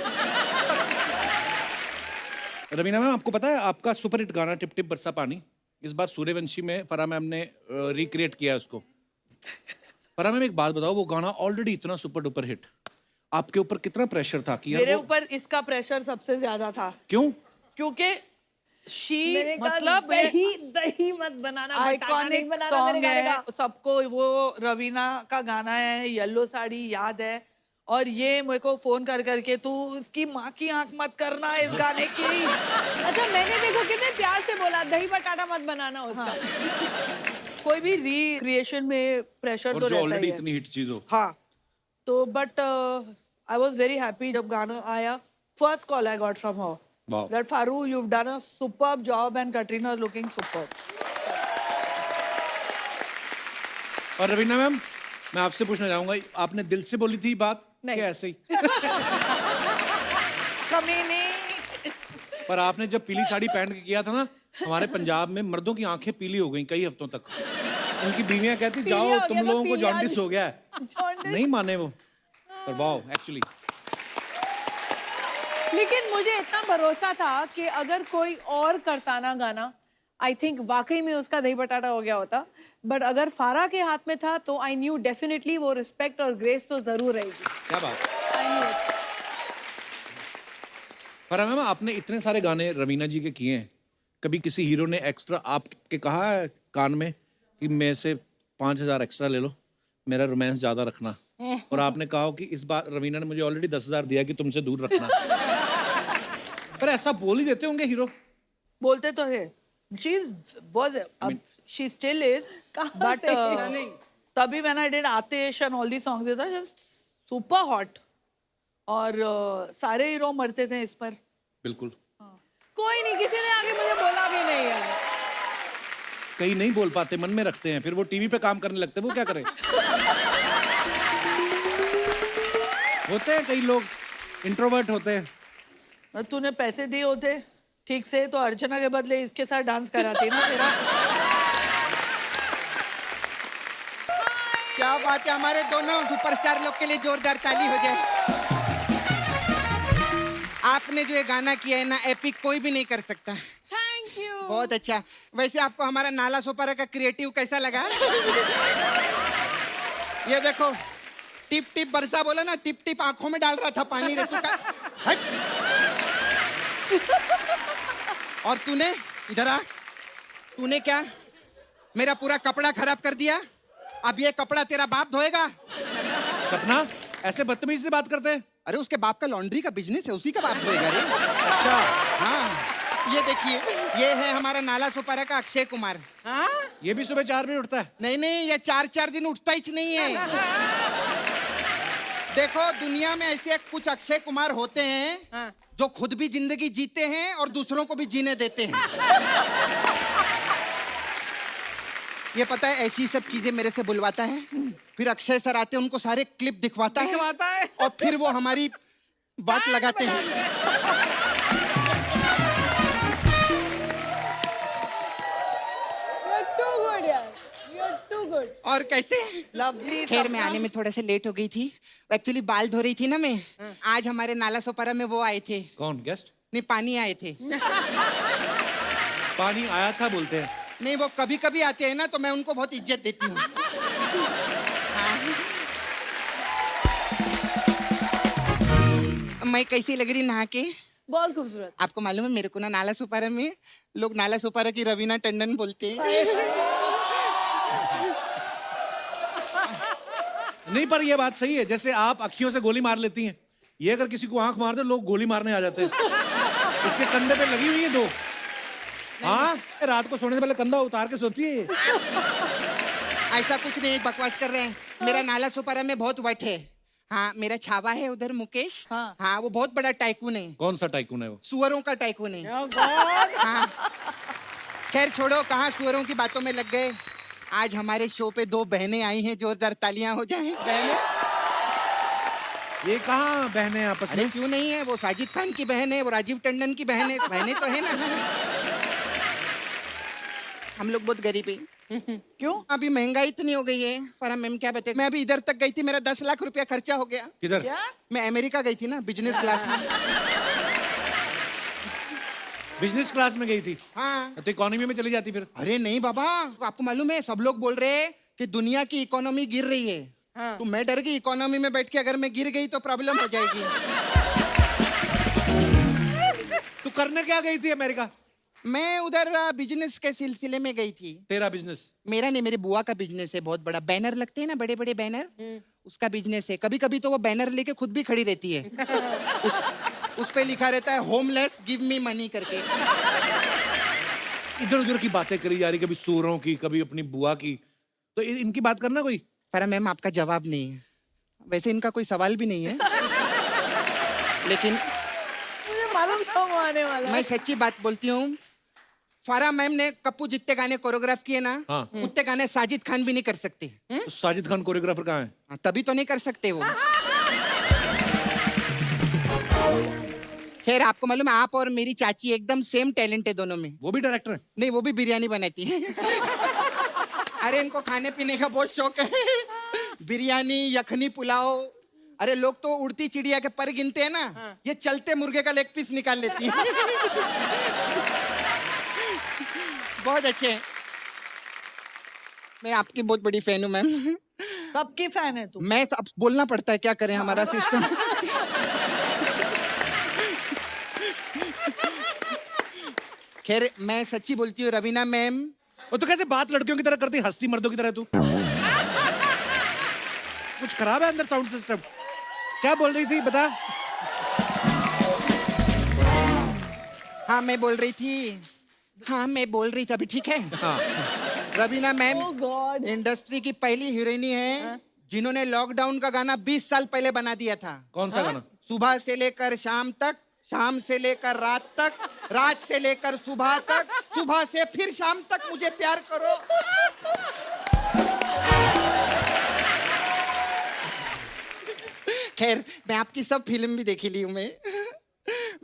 रवीना मैम, आपको पता है आपका सुपर हिट गाना टिप टिप बरसा पानी इस बार सूर्यवंशी में फरा मैम ने रिक्रिएट किया है उसको। फरा मैम एक बात बताओ, वो गाना ऑलरेडी इतना सुपर डुपर हिट, आपके ऊपर कितना प्रेशर था कि यार मेरे वो- ऊपर इसका प्रेशर सबसे ज्यादा था, क्यों? क्योंकि शी मैंने कहा, मतलब दही मत बनाना, बटाना नहीं आइकॉनिक बनाना मेरे सॉन्ग गाने है का। सबको। वो रवीना का गाना है, येलो साड़ी याद है। और ये मेरे को फोन कर करके तू इसकी माँ की आंख मत करना इस गाने की। अच्छा, मैंने देखो कितने प्यार से बोला दही बटाटा मत बनाना उसका। कोई भी रिक्रिएशन में प्रेशर और तो जो रहता ऑलरेडी ही है। इतनी हिट चीज हो। हाँ, तो but I was very happy जब गाना आया। First call I got from her Wow. That Farah you have done a superb job and Katrina is looking superb. और रवीना मैम, मैं आपसे पूछना चाहूंगा, आपने दिल से बोली थी बात नहीं। कि ऐसे ही? कमीनी। पर आपने जब पीली साड़ी पहन के किया था ना, हमारे पंजाब में मर्दों की आंखें पीली हो गई कई हफ्तों तक। उनकी बीवियां कहती पीलिया जाओ हो तुम गया तो लोगों को पीलिया जॉन्डिस हो गया है। जॉन्डिस। नहीं माने वो, पर वाओ एक्चुअली। लेकिन मुझे इतना भरोसा था कि अगर कोई और करता ना गाना, आई थिंक वाकई में उसका दही बटाटा हो गया होता. बट अगर फारा के हाथ में था तो आई न्यू डेफिनेटली वो रिस्पेक्ट और ग्रेस तो जरूर रहेगी. क्या बात. I knew. फरा मैम, आपने इतने सारे गाने रवीना जी के किए हैं, कभी किसी हीरो ने एक्स्ट्रा आपके कहा है कान में कि मेरे से 5,000 एक्स्ट्रा ले लो, मेरा रोमांस ज्यादा रखना, और आपने कहा हो कि इस बार रवीना ने मुझे ऑलरेडी 10,000 दिया कि तुमसे दूर रखना. पर ऐसा बोल ही देते होंगे हीरो. बोलते तो है. She was she still is कहाँ बट से? तभी when I did Aatish and all the songs it was super hot. और सारे हीरो मरते थे इस पर. बिल्कुल. कोई नहीं, किसी ने आगे मुझे बोला भी नहीं है. कई नहीं बोल पाते, मन में रखते हैं, फिर वो टीवी पे काम करने लगते हैं, वो क्या करें. होते हैं कई लोग इंट्रोवर्ट होते हैं. तूने पैसे दिए होते ठीक से तो अर्चना के बदले इसके साथ डांस कराती ना तेरा. क्या बात है, हमारे दोनों सुपरस्टार लोग के लिए जोरदार ताली हो जाए. आपने जो ये गाना किया है ना, एपिक कोई भी नहीं कर सकता. Thank you. बहुत अच्छा. वैसे आपको हमारा नाला सोपारा का क्रिएटिव कैसा लगा? ये देखो, टिप टिप बरसा बोला ना, टिप टिप आंखों में डाल रहा था पानी रे तू का. हट. और तूने इधर आ, तूने क्या मेरा पूरा कपड़ा खराब कर दिया. अब ये कपड़ा तेरा बाप धोएगा. सपना, ऐसे बदतमीजी से बात करते हैं. अरे उसके बाप का लॉन्ड्री का बिजनेस है, उसी का बाप धोएगा रे. अच्छा. हाँ, ये देखिए, ये है हमारा नाला सोपारा का अक्षय कुमार. ये भी सुबह 4 बजे उठता है. नहीं नहीं, ये 4 दिन उठता ही नहीं है. देखो, दुनिया में ऐसे कुछ अक्षय कुमार होते हैं जो खुद भी जिंदगी जीते हैं और दूसरों को भी जीने देते हैं. ये पता है, ऐसी सब चीजें मेरे से बुलवाता है, फिर अक्षय सर आते हैं, उनको सारे क्लिप दिखवाता है और फिर वो हमारी बात लगाते हैं. You're too good यार. You're too good. और कैसे? लवली. खैर, मैं आने में थोड़ा सा लेट हो गई थी. एक्चुअली बाल धो रही थी ना मैं. आज हमारे नाला सोपारा में वो आए थे. कौन गेस्ट? नहीं, पानी आए थे. पानी आया था बोलते हैं. नहीं, वो कभी कभी आते हैं ना, तो मैं उनको बहुत इज्जत देती हूँ. हाँ. मैं कैसी लग रही नहा के? बहुत खूबसूरत. आपको मालूम है, मेरे को ना नाला सुपारा में लोग नाला सुपारा की रवीना टंडन बोलते हैं. नहीं, पर ये बात सही है, जैसे आप अखियों से गोली मार लेती हैं, ये अगर किसी को आंख मार दे, लोग गोली मारने आ जाते हैं. इसके कंधे पे लगी हुई है 2. हाँ, रात को सोने से पहले कंधा उतार के सोती है. ऐसा कुछ नहीं, बकवास कर रहे हैं. मेरा नाला सुपारा में बहुत वट है. हाँ, मेरा छावा है उधर, मुकेश. हाँ, वो बहुत बड़ा टाइकून है. कौन सा टाइकून है वो? सुअरों का टाइकून है. हाँ. खैर छोड़ो, कहाँ सुअरों की बातों में लग गए. आज हमारे शो पे 2 बहनें आई हैं, जोरदार तालियां हो जाएं. ये कहाँ बहनें आपस अरे में? क्यों नहीं है, वो साजिद खान की बहन है, वो राजीव टंडन की बहन है. बहनें तो है ना. हम लोग बहुत गरीब हैं. क्यों? अभी महंगाई इतनी हो गई है. फरा मैम क्या बताए, मैं अभी इधर तक गई थी, मेरा 10 लाख रुपया खर्चा हो गया. किधर? क्या? मैं अमेरिका गई थी ना, बिजनेस क्लास में. बिजनेस क्लास में गई थी? हाँ. तो इकोनॉमी में चली जाती फिर? अरे नहीं बाबा, आपको मालूम है, सब लोग बोल रहे हैं कि दुनिया की इकोनॉमी गिर रही है. तो मैं डर गई, इकोनॉमी में बैठ के अगर मैं गिर गई तो प्रॉब्लम हो जाएगी. तू करने क्या गई थी अमेरिका? मैं उधर बिजनेस के सिलसिले में गई थी. तेरा बिजनेस? मेरा नहीं, मेरी बुआ का बिजनेस है, बहुत बड़ा. बैनर लगते हैं ना, बड़े बड़े बैनर, उसका बिजनेस है. कभी कभी तो वो बैनर लेके खुद भी खड़ी रहती है. उस पे लिखा रहता है, होमलेस गिव मी मनी करके. इधर उधर की बातें करी जा रही, कभी सूरों की, कभी अपनी बुआ की. तो इनकी बात करना कोई. फरा मैम, आपका जवाब नहीं है. वैसे इनका कोई सवाल भी नहीं है, लेकिन मुझे मालूम था वो आने वाला. मैं सच्ची बात बोलती हूँ. फरा मैम ने कप्पू जितने गाने कोरियोग्राफ किए ना, हाँ. उतने गाने साजिद खान भी नहीं कर सकते. तो साजिद खान कोरियोग्राफर कहाँ है? हाँ, तभी तो नहीं कर सकते वो. खैर, आपको मालूम है, आप और मेरी चाची एकदम सेम टैलेंट है दोनों में. वो भी डायरेक्टर है? नहीं, वो भी बिरयानी बनाती है. अरे इनको खाने पीने का बहुत शौक है. बिरयानी, यखनी, पुलाव. अरे लोग तो उड़ती चिड़िया के पर गिनते हैं ना, ये चलते मुर्गे का लेग पीस निकाल लेती है. बहुत अच्छे हैं। मैं आपकी बहुत बड़ी फैन हूँ मैम। सबकी फैन है तू। मैं अब बोलना पड़ता है, क्या करें, हमारा सिस्टम। खैर मैं सच्ची बोलती हूँ रवीना मैम। और तो कैसे बात लड़कियों की तरह करती, हंसती मर्दों की तरह तू? कुछ खराब है अंदर साउंड सिस्टम? क्या बोल रही थी बता? हाँ मैं बोल रही थी, अभी ठीक है। हाँ। Raveena ma'am Oh God. Industry की पहली हीरोइनी है जिन्होंने लॉकडाउन का गाना 20 साल पहले बना दिया था। कौन सा गाना? सुबह से लेकर शाम तक, शाम से लेकर रात तक, रात से लेकर सुबह तक, सुबह से फिर शाम तक मुझे प्यार करो। खैर मैं आपकी सब फिल्म भी देखी ली हूँ मैं।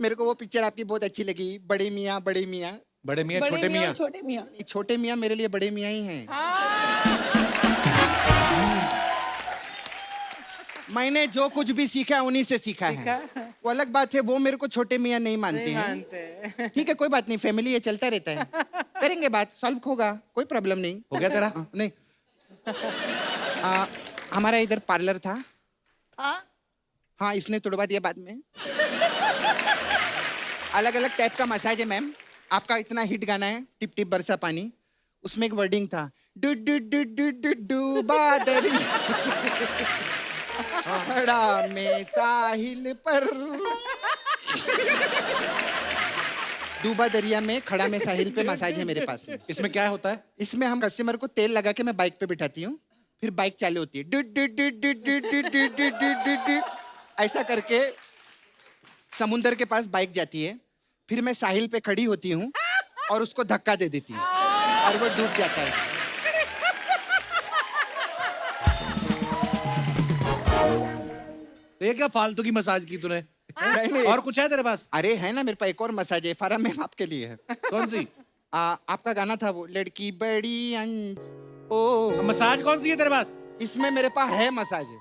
मेरे को वो पिक्चर आपकी बहुत अच्छी लगी, बड़े मियाँ बड़े मियाँ। बड़े मियाँ बड़े छोटे मियाँ मियाँ? और छोटे मियाँ। छोटे मियाँ मेरे लिए बड़े मियाँ ही हैं। मैंने जो कुछ भी सीखा उन्हीं से सीखा है। वो अलग बात है, वो मेरे को छोटे मियाँ नहीं मानते हैं। ठीक है कोई बात नहीं, फैमिली ये चलता रहता है, करेंगे बात, सॉल्व होगा, कोई प्रॉब्लम नहीं। हो गया तेरा? नहीं हमारा इधर पार्लर था। हाँ इसने तोड़वा दिया बाद में। अलग अलग टाइप का मसाज है मैम। आपका इतना हिट गाना है टिप टिप बरसा पानी, उसमें एक वर्डिंग था डू डू डू डू डू डू बादरी खड़ा में साहिल पर। डूबा दरिया में खड़ा में साहिल पे मसाज है मेरे पास में। इसमें क्या होता है? इसमें हम कस्टमर को तेल लगा के मैं बाइक पे बिठाती हूँ, फिर बाइक चालू होती है, डू डू डू डू डू डू डू डू डू डू डू। ऐसा करके समुंदर के पास बाइक जाती है, फिर मैं साहिल पे खड़ी होती हूँ और उसको धक्का दे देती हूँ और वो डूब जाता है। तो ये क्या फालतू की मसाज की तूने? नहीं। और कुछ है तेरे पास? अरे है ना मेरे पास एक और मसाज है, फारा मैम आपके लिए है। कौन सी? आपका गाना था वो लड़की बड़ी ओ मसाज कौन सी है तेरे पास? इसमें मेरे पास है मसाज है।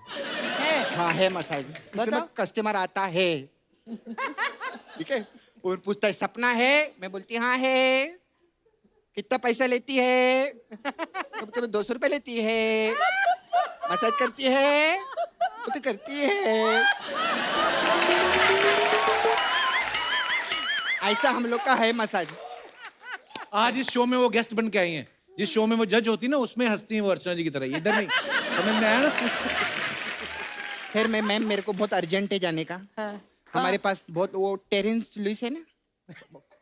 हाँ है मसाज, इसमें कस्टमर आता है, ठीक है, और पूछता है सपना है, मैं बोलती हाँ है, कितना पैसा लेती है, कभी 200 रुपए लेती है, मसाज करती है, तो करती है। ऐसा हम लोग का है मसाज। आज इस शो में वो गेस्ट बन के आई हैं, जिस शो में वो जज होती ना उसमें हंसती हैं वो अर्चना जी की तरह, इधर नहीं। समझ में आया ना? फिर मैं मैम मेरे को बहुत अर्जेंट है जाने का। हमारे पास बहुत वो टेरेंस लुइस है ना,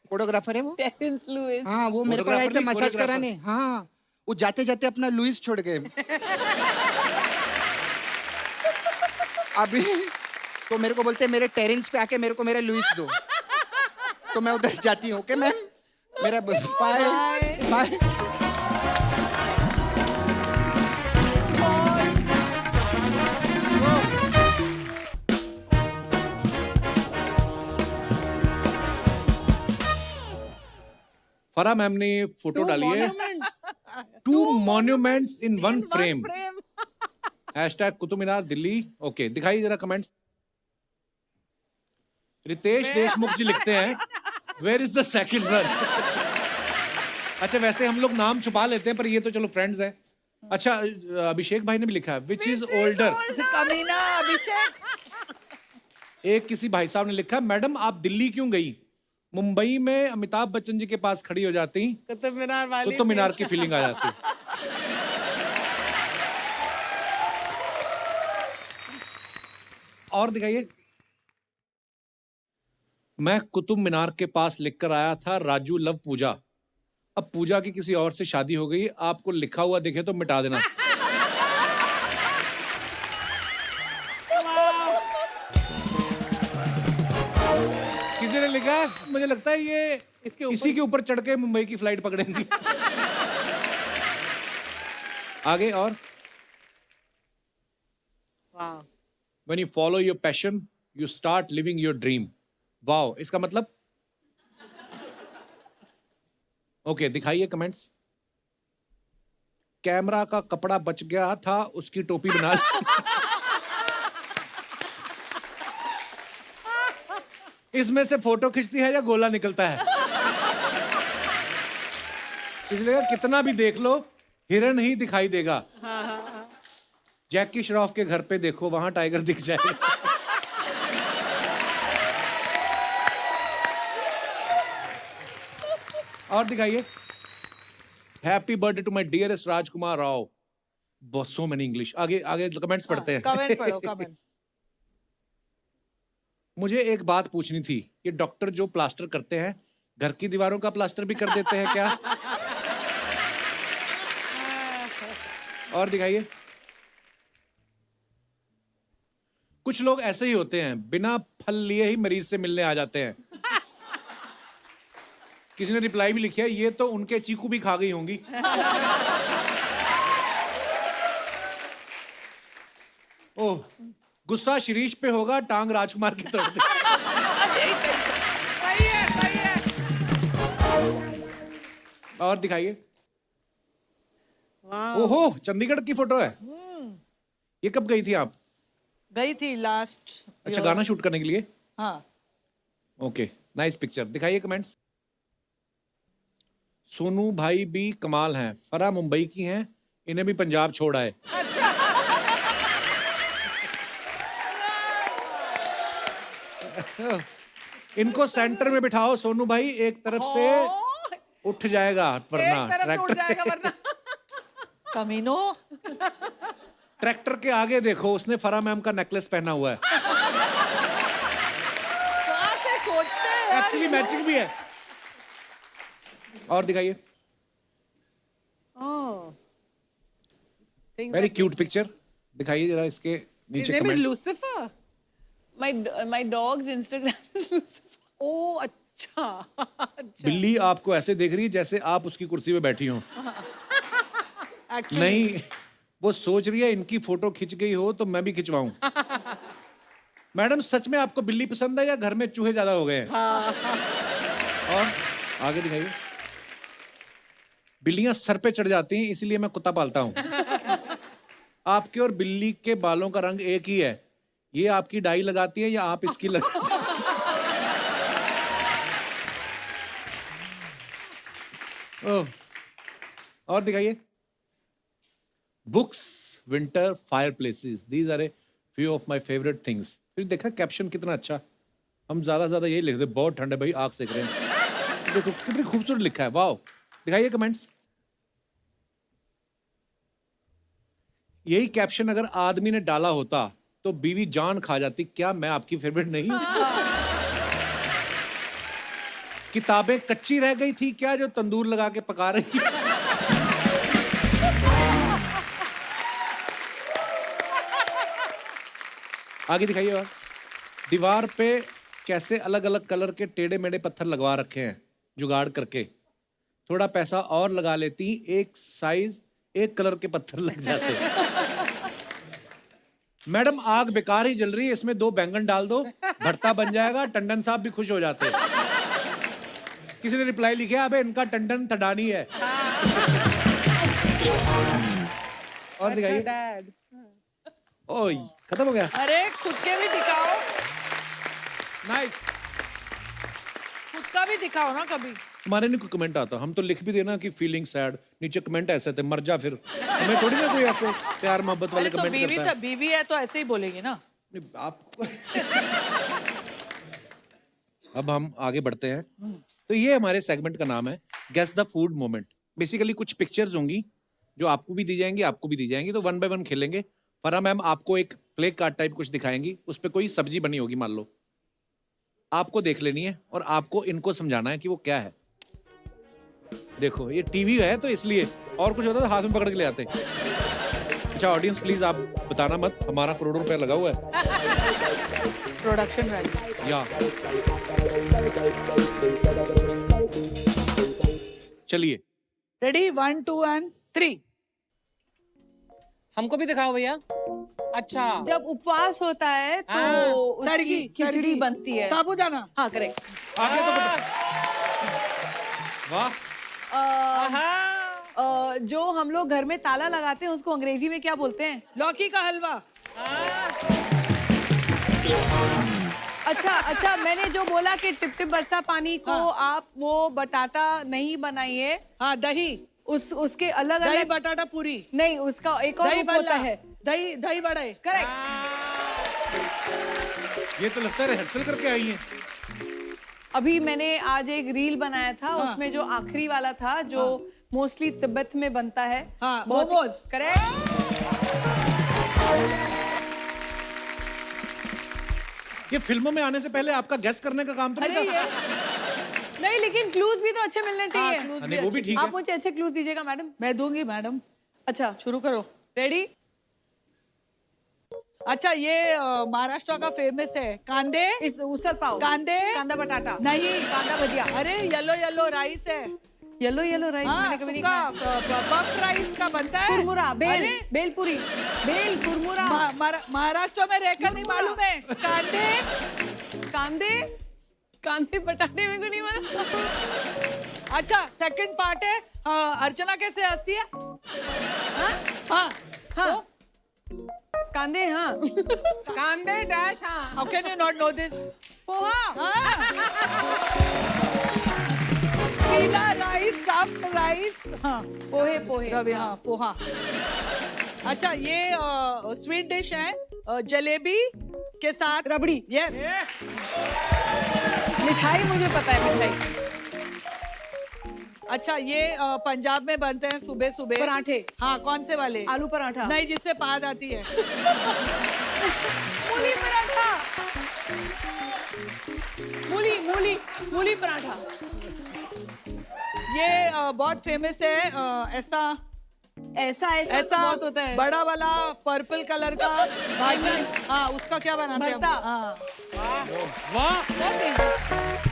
फोटोग्राफर है वो। टेरेंस लुइस। हाँ वो मेरे को आए थे मसाज कराने। हाँ वो जाते जाते अपना लुइस छोड़ गए। अभी तो मेरे को बोलते मेरे टेरेंस पे आके मेरे को मेरा लुइस दो, तो मैं उधर जाती हूँ। ओके मैम, मेरा बाय बाय। फरा मैम ने फोटो डाली है, 2 monuments in 1 frame. Hashtag Qutub Minar Delhi. Okay दिखाइए जरा कमेंट्स। रितेश देशमुख जी लिखते हैं where is the second one. अच्छा वैसे हम लोग नाम छुपा लेते हैं पर ये तो चलो फ्रेंड्स हैं। अच्छा अभिषेक भाई ने भी लिखा है विच इज ओल्डर। कमीना अभिषेक। एक किसी भाई साहब ने लिखा मैडम आप दिल्ली क्यों गई, मुंबई में अमिताभ बच्चन जी के पास खड़ी हो जाती कुतुब मीनार वाली कुतुब मीनार की फीलिंग आ जाती। और दिखाइए। मैं कुतुब मीनार के पास लिखकर आया था राजू लव पूजा, अब पूजा की किसी और से शादी हो गई, आपको लिखा हुआ दिखे तो मिटा देना। किसी ने लिखा है मुझे लगता है ये इसी के ऊपर चढ़ के मुंबई की फ्लाइट पकड़ेंगी। आगे और When you follow your passion, you start living your dream. Wow, इसका मतलब? ओके दिखाइए कमेंट्स। कैमरा का कपड़ा बच गया था, उसकी टोपी बना ली। इसमें से फोटो खींचती है या गोला निकलता है? इसलिए कितना भी देख लो हिरन ही दिखाई देगा। जैकी श्रॉफ के घर पे देखो, वहां टाइगर दिख जाएगा। और दिखाइए। Happy birthday to my dearest Rajkumar Rao. So many English. आगे आगे कमेंट्स पढ़ते हैं। कमेंट पढ़ो, कमेंट। मुझे एक बात पूछनी थी, ये डॉक्टर जो प्लास्टर करते हैं घर की दीवारों का प्लास्टर भी कर देते हैं क्या? और दिखाइए। कुछ लोग ऐसे ही होते हैं, बिना फल लिए ही मरीज से मिलने आ जाते हैं। किसी ने रिप्लाई भी लिखा है, ये तो उनके चीकू भी खा गई होंगी। ओह, गुस्सा शिरीष पे होगा, टांग राजकुमार की तोड़ दे। सही है, सही है। और दिखाइए। ओहो, चंडीगढ़ की फोटो है। ये कब गई थी आप? गई थी लास्ट। अच्छा, गाना शूट करने के लिए? हाँ। Okay, nice picture. दिखाइए कमेंट्स। सोनू भाई भी कमाल हैं, फरा मुंबई की हैं, इन्हें भी पंजाब छोड़ आए। इनको सेंटर में बिठाओ सोनू भाई, एक तरफ से उठ जाएगा वरना एक तरफ से उड़ जाएगा वरना। कमीनो। ट्रैक्टर के आगे देखो, उसने फरा मैम का नेकलेस पहना हुआ है। कहाँ से सोचते हैं यार? एक्चुअली मैचिंग भी है। और दिखाइए। Very cute picture. दिखाइए जरा इसके नीचे comments. Lucifer. My dog's Instagram is Lucifer. Oh, अच्छा। बिल्ली आपको ऐसे देख रही है जैसे आप उसकी कुर्सी पे बैठी हो। नहीं, वो सोच रही है इनकी फोटो खिंच गई हो तो मैं भी खिंचवाऊं। मैडम, सच में आपको बिल्ली पसंद है या घर में चूहे ज्यादा हो गए हैं? और आगे दिखाइए। बिल्लियां सर पे चढ़ जाती हैं, इसलिए मैं कुत्ता पालता हूं। आपके और बिल्ली के बालों का रंग एक ही है। ये आपकी डाई लगाती है या आप इसकी लगाती हैं? ओह, और दिखाइए। Books, winter, fireplaces, these are a few of my favourite things. फिर देखा कैप्शन कितना अच्छा। हम ज्यादा यही लिखते, बहुत ठंड है भाई, आग सेक रहे हैं। देखो कितनी खूबसूरत लिखा है, वाह। दिखाइए कमेंट्स। यही कैप्शन अगर आदमी ने डाला होता तो बीवी जान खा जाती। क्या मैं आपकी फेवरेट नहीं? किताबें कच्ची रह गई थी क्या जो तंदूर लगा के पका रही? आगे दिखाइए। और दीवार पे कैसे अलग अलग कलर के टेढ़े मेढ़े पत्थर लगवा रखे हैं जुगाड़ करके। थोड़ा पैसा और लगा लेती, एक साइज एक कलर के पत्थर लग जाते। मैडम, आग बेकार ही जल रही है, इसमें 2 बैंगन डाल दो, भरता बन जाएगा, टंडन साहब भी खुश हो जाते हैं। किसी ने रिप्लाई लिखा, अबे इनका टंडन तडानी है। और दिखाइए। ओह, खत्म हो गया। अरे खुद के भी दिखाओ, नाइस। खुद का भी दिखाओ ना कभी। हमारे नहीं कोई कमेंट आता, हम तो लिख भी देना कि फीलिंग सैड, नीचे कमेंट ऐसे थे, मर जा फिर। हमें थोड़ी ना कोई ऐसे प्यार मोहब्बत वाले तो कमेंट बीवी करता है। बीवी है तो ऐसे ही बोलेगी ना। नहीं, आप अब हम आगे बढ़ते हैं। तो ये हमारे सेगमेंट का नाम है guess the food moment. Basically कुछ पिक्चर्स होंगी जो आपको भी दी जाएंगी, आपको भी दी जाएंगी, तो 1 बाय 1 खेलेंगे। फरा मैम आपको एक प्ले कार्ड टाइप कुछ दिखाएंगी, उस पर कोई सब्जी बनी होगी मान लो, आपको देख लेनी है और आपको इनको समझाना है कि वो क्या है। देखो ये टीवी है तो इसलिए, और कुछ होता तो हाथ में पकड़ के ले आते। अच्छा ऑडियंस प्लीज आप बताना मत, हमारा करोड़ों रुपया लगा हुआ है। Production value. या चलिए रेडी, 1 2 एंड 3। हमको भी दिखाओ भैया। अच्छा, जब उपवास होता है तो हाँ, उसकी खिचड़ी बनती है। साबूदाना। हाँ, करेक्ट। आगे तो वाह। जो हम लोग घर में ताला लगाते हैं उसको अंग्रेजी में क्या बोलते हैं? लौकी का हलवा। अच्छा मैंने जो बोला कि टिप टिप बरसा पानी को आप वो बटाटा नहीं बनाइए, हाँ दही, उसके अलग दही अलग बटाटा पूरी, नहीं, उसका एक और दही रूप होता बल्ला है। दही दही बड़े। करेक्ट। ये तो लगता है रिहर्सल करके आई हैं। अभी मैंने आज एक रील बनाया था, उसमें जो आखिरी वाला था जो मोस्टली तिब्बत में बनता है, हाँ, बहुत मोमोज। करेक्ट। ये फिल्मों में आने से पहले आपका गेस करने का काम तो नहीं था? नहीं, लेकिन क्लूज भी तो अच्छे मिलने चाहिए। clues नहीं, वो भी ठीक है। आप मुझे अच्छे क्लूज दीजिएगा मैडम। मैं दूंगी मैडम, अच्छा शुरू करो। रेडी? अच्छा, ये महाराष्ट्र का फेमस है कांदे, इस उसल पाव, कांदे, कांदा बटाटा, नहीं कांदा भजिया। अरे येलो येलो राइस है। येलो येलो राइस हाँ, मैंने कभी नहीं खाया। बफ राइस का बनता है। कुरमुरा, बेल, अरे, बेलपुरी, बेल कुरमुरा, महाराष्ट्र में रहकर नहीं कुरमुरा। मालूम है। कांदे, कांदे, कांदे बटाटे मेरे को नहीं मालूम। अच्छा सेकंड पार्ट है अर्चना कैसे हंसती है। हाँ हाँ हाँ कांदे, हाँ कांदे डैश हाँ how can you not know this. Poha, पीला राइस, स्टफ्ड राइस, हाँ पोहे पोहे। रवि, हाँ पोहा। अच्छा ये स्वीट डिश है जलेबी के साथ रबड़ी। यस। मिठाई मुझे पता है, मिठाई। अच्छा ये पंजाब में बनते हैं सुबह सुबह पराठे। हाँ कौन से वाले। आलू पराठा। नहीं जिससे पाद आती है। मूली पराठा, मूली मूली मूली पराठा। ये बहुत फेमस है ऐसा ऐसा ऐसा ऐसा बहुत होता है। बड़ा वाला पर्पल कलर का भाजी। हाँ उसका क्या बनाते हैं हम? भरता। हाँ वाह, बहुत easy।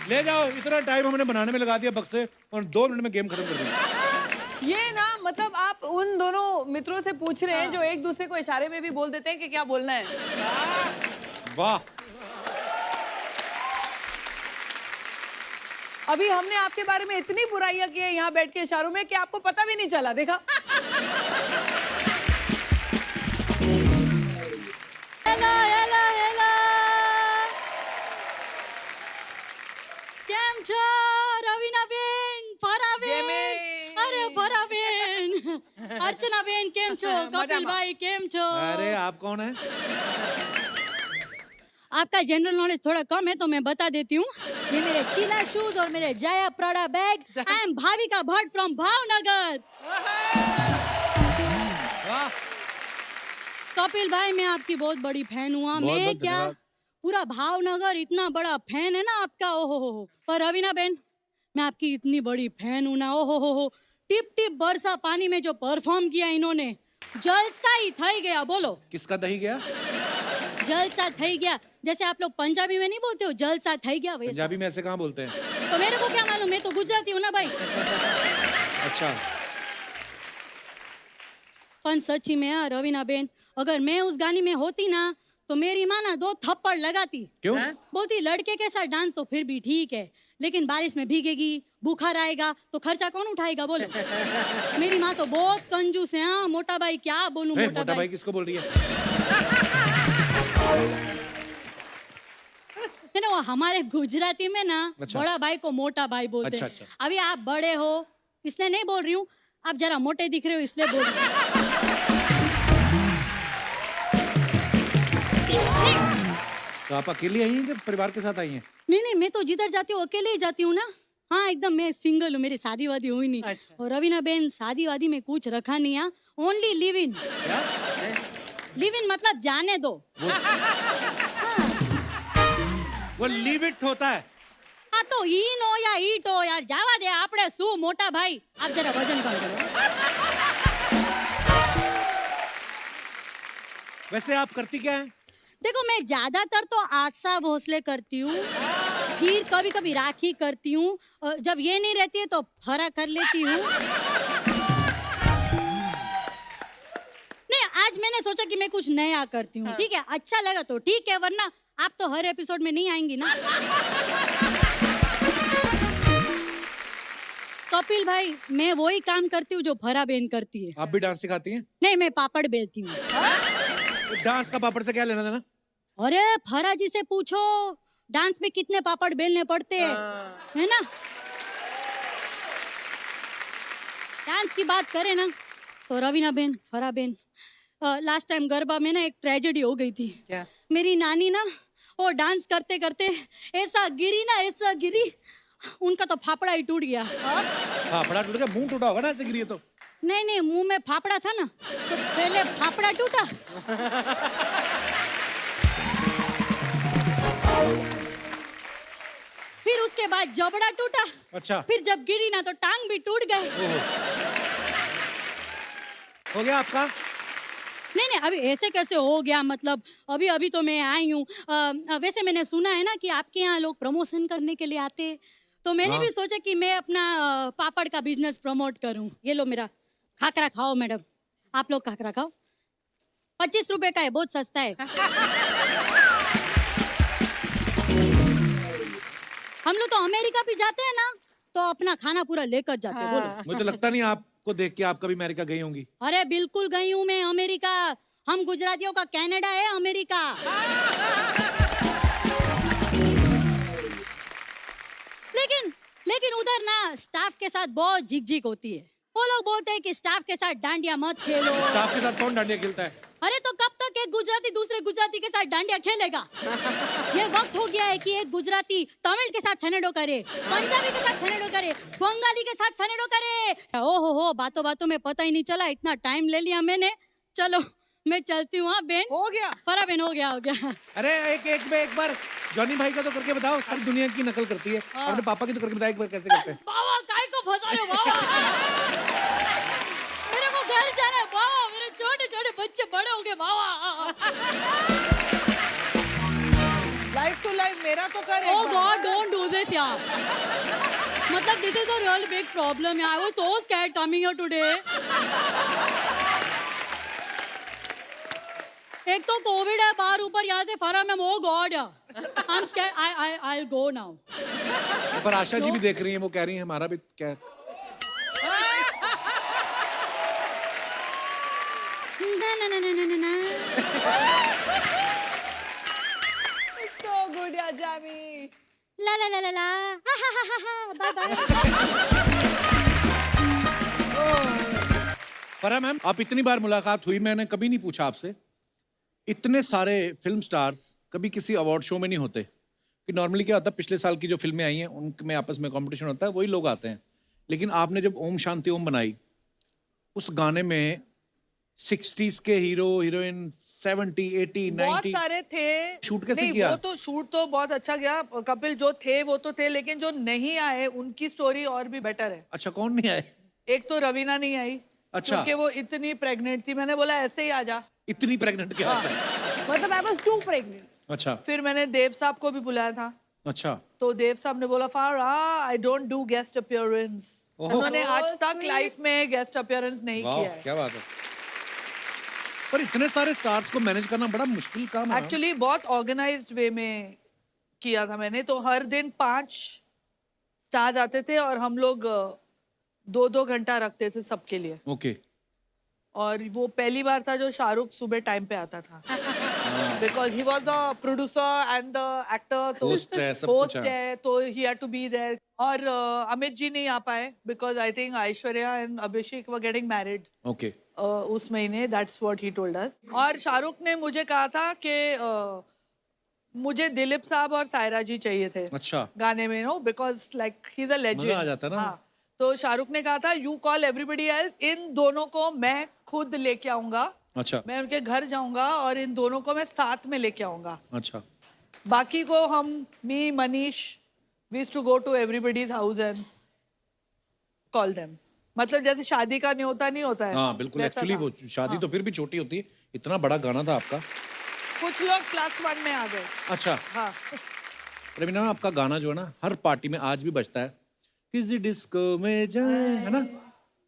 ले जाओ, इतना टाइम हमने बनाने में लगा दिया बक्से और 2 मिनट में गेम खत्म कर दी। ये ना मतलब आप उन दोनों मित्रों से पूछ रहे हैं जो एक दूसरे को इशारे में भी बोल देते हैं कि क्या बोलना है। वाह, अभी हमने आपके बारे में इतनी बुराइयां की है यहाँ बैठ के इशारों में कि आपको पता भी नहीं चला। देखा? हेलो हेलो हेलो કેમ છો રવીનાબેન ફરાબેન અરે ફરાબેન અર્ચનાબેન કેમ છો કપિલભાઈ કેમ છો अरे आप कौन है? आपका जनरल नॉलेज थोड़ा कम है तो मैं बता देती हूँ ये मेरे चीला शूज और मेरे Jaya Prada bag I am Bhavika Bhatt from Bhavnagar वाह, कपिल भाई मैं आपकी बहुत बड़ी फैन हुआ बहुत मैं बहुत क्या धन्यवाद। पूरा भावनगर इतना बड़ा फैन है ना आपका ओहो हो पर रवीना बेन मैं आपकी इतनी बड़ी फैन हूँ ना ओहो हो टिप टिप बरसा पानी में जो परफॉर्म किया इन्होंने जलसा ही थई गया बोलो किसका दही गया? जलसा थई गया जैसे आप लोग पंजाबी में नहीं बोलते हो जलसा थई गया वैसा पंजाबी में ऐसे कहाँ बोलते हैं? तो मेरे को क्या मालूम मैं तो गुजराती हूँ ना भाई अच्छा, पण सच्ची में यार रवीना बेन अगर मैं उस गाने में होती ना तो मेरी माँ ना 2 थप्पड़ लगाती क्यों? बोलती लड़के के साथ डांस तो फिर भी ठीक है लेकिन बारिश में भीगेगी बुखार आएगा तो खर्चा कौन उठाएगा बोलो मेरी माँ तो बहुत कंजूस है हाँ मोटा भाई क्या बोलूं ए, मोटा मोटा भाई भाई किसको बोल रही है? है ना वो हमारे गुजराती में ना अच्छा। बड़ा भाई को मोटा भाई बोलते अच्छा, हैं अच्छा। अभी आप बड़े हो इसलिए नहीं बोल रही हूँ आप जरा मोटे दिख रहे हो इसलिए बोल रही हूँ तो आप अकेली आई हैं कि परिवार के साथ आई हैं? नहीं मैं तो जिधर जाती हूँ अकेले ही जाती हूँ ना हाँ एकदम मैं सिंगल हूँ मेरी शादी वादी हुई नहीं अच्छा। और रवीना बेन शादी वादी में कुछ रखा नहीं है ओनली लिव इन क्या? लिव इन मतलब जाने दो वो लीव इट होता है। हाँ तो इन हो या ईट हो यार जावा दे आपड़े शू मोटा भाई आप जरा वजन कम करो वैसे आप करती क्या है? देखो मैं ज्यादातर तो आशा भोसले करती हूँ फिर कभी कभी राखी करती हूँ और जब ये नहीं रहती है तो फरा कर लेती हूँ नहीं आज मैंने सोचा कि मैं कुछ नया करती हूँ ठीक है अच्छा लगा तो ठीक है वरना आप तो हर एपिसोड में नहीं आएंगी ना कपिल भाई मैं वही काम करती हूँ जो फरा बेन करती है आप भी डांस सिखाती हैं? नहीं मैं पापड़ बेलती हूँ डांस का पापड़ से क्या लेना देना? अरे फरा जी से पूछो डांस में कितने पापड़ बेलने पड़ते हैं, है ना। डांस की बात करें ना तो रवीना बेन, फरा बेन, लास्ट टाइम गरबा में ना एक ट्रेजेडी हो गई थी। क्या? मेरी नानी ना वो डांस करते करते ऐसा गिरी, उनका तो फाफड़ा ही टूट गया। फाफड़ा टूट गया, मुंह टूटा होगा ना ऐसे गिरी है तो। नहीं मुंह में फाफड़ा था ना, तो पहले फाफड़ा टूटा, फिर उसके बाद जबड़ा टूटा, अच्छा फिर जब गिरी ना तो टांग भी टूट गए। हो गया आपका? नहीं अभी ऐसे कैसे हो गया, मतलब अभी तो मैं आई हूँ। वैसे मैंने सुना है ना कि आपके यहाँ लोग प्रमोशन करने के लिए आते हैं, तो मैंने भी सोचा कि मैं अपना पापड़ का बिजनेस प्रमोट करूँ। ये लो मेरा खाकरा खाओ मैडम, आप लोग खाकरा खाओ, 25 रुपए का है, बहुत सस्ता है। हम लोग तो अमेरिका भी जाते हैं ना तो अपना खाना पूरा लेकर जाते हैं। बोलो। मुझे तो लगता नहीं आपको देख के आप कभी अमेरिका गई होंगी। अरे बिल्कुल गई हूँ मैं अमेरिका, हम गुजरातियों का कनाडा है अमेरिका। लेकिन उधर ना स्टाफ के साथ बहुत झिकझिक होती है। वो लोग बोलते हैं कि स्टाफ के साथ डांडिया मत खेलो। स्टाफ के साथ कौन डांडिया खेलता है? अरे तो कब तक एक गुजराती दूसरे गुजराती के साथ डांडिया खेलेगा? ये वक्त हो गया है कि एक गुजराती तमिल के साथ सनेडो करे, पंजाबी के साथ सनेडो करे, बंगाली के साथ सनेडो करे। ओहो बातों बातों में पता ही नहीं चला, इतना टाइम ले लिया मैंने। चलो मैं चलती हूँ। हाँ बेन, हो गया। फरा बेन, हो गया। अरे एक बार जॉनी भाई का तो करके बताओ, सारी दुनिया की नकल करती है। अपने पापा की तो करके बताओ एक बार कैसे करते हैं। बाबा काय को फंसा रहे हो बाबा? मेरे को घर जाना है बाबा, मेरे छोटे छोटे बच्चे बड़े हो गए बाबा। लाइफ टू लाइफ मेरा तो कर। Oh God, don't do this यार। मतलब this is a real big problem यार। I was so scared coming here today। एक तो कोविड है बाहर, ऊपर यहाँ से फरा में। Oh God, I'm scared। I'll go now। पर आशा जी भी देख रही हैं, वो कह रही हैं हमारा भी क्या। ना। So good, yeah, Jamie. ला। Bye bye. फरा मैम, आप इतनी बार मुलाकात हुई, मैंने कभी नहीं पूछा आपसे, इतने सारे फिल्म स्टार्स कभी किसी अवार्ड शो में नहीं होते। कि नॉर्मली क्या होता है, पिछले साल की जो फिल्में आई हैं उनमें आपस में कंपटीशन होता है, वही लोग आते हैं। लेकिन आपने जब ओम शांति ओम बनाई, उस गाने में 60s के हीरो हीरोइन, 70, 80, 90 बहुत सारे थे। शूट कैसे नहीं, किया? वो तो शूट तो बहुत अच्छा गया। कपिल जो थे वो तो थे, लेकिन जो नहीं आए उनकी स्टोरी और भी बेटर है। अच्छा, कौन नहीं आए? एक तो रवीना नहीं आई। अच्छा। क्योंकि वो इतनी प्रेग्नेंट थी, मैंने बोला ऐसे ही आ जा। इतनी प्रेग्नेंट क्या होता है? मतलब I was too pregnant. अच्छा फिर मैंने देव साहब को भी बुलाया था, अच्छा। तो देव साहब ने बोला फारा I don't do guest appearance. ओहो। उन्होंने आज Oh, तक sweet. लाइफ में गेस्ट अपीयरेंस नहीं वाह, किया है। क्या बात है। पर इतने सारे स्टार्स को मैनेज करना बड़ा मुश्किल काम है। एक्चुअली बहुत ऑर्गेनाइज्ड वे में किया था मैंने। तो हर दिन 5 स्टार्स आते थे और हम लोग 2-2 घंटा रखते थे सबके लिए। ओके। और वो पहली बार था जो शाहरुख सुबह टाइम पे आता था, because he was the producer and the actor. तो Host है, सब कुछ होस्ट है। है, तो he had to be there. और अमित जी नहीं आ पाए because I think Aishwarya and Abhishek were getting married okay. उस महीने। That's what he told us. और शाहरुख ने मुझे कहा था कि मुझे दिलीप साहब और सायरा जी चाहिए थे अच्छा। गाने में, no because like he is a legend. मजा आ जाता ना। हाँ, तो शाहरुख ने कहा था यू कॉल एवरीबडी एल्स, इन दोनों को मैं खुद लेके आऊंगा। अच्छा मैं उनके घर जाऊंगा और इन दोनों को मैं साथ में लेके आऊंगा। अच्छा। बाकी को हम, me, Manish, we used to go to everybody's house and call them. मतलब जैसे शादी का न्योता नहीं होता है। हाँ बिल्कुल। वैसा एक्चुअली था। वो शादी तो फिर भी छोटी होती है, इतना बड़ा गाना था आपका। कुछ लोग +1 में आ गए। अच्छा हाँ, रवीना, आपका गाना जो है ना हर पार्टी में आज भी बजता है, किसी डिस्को में जाए, है ना।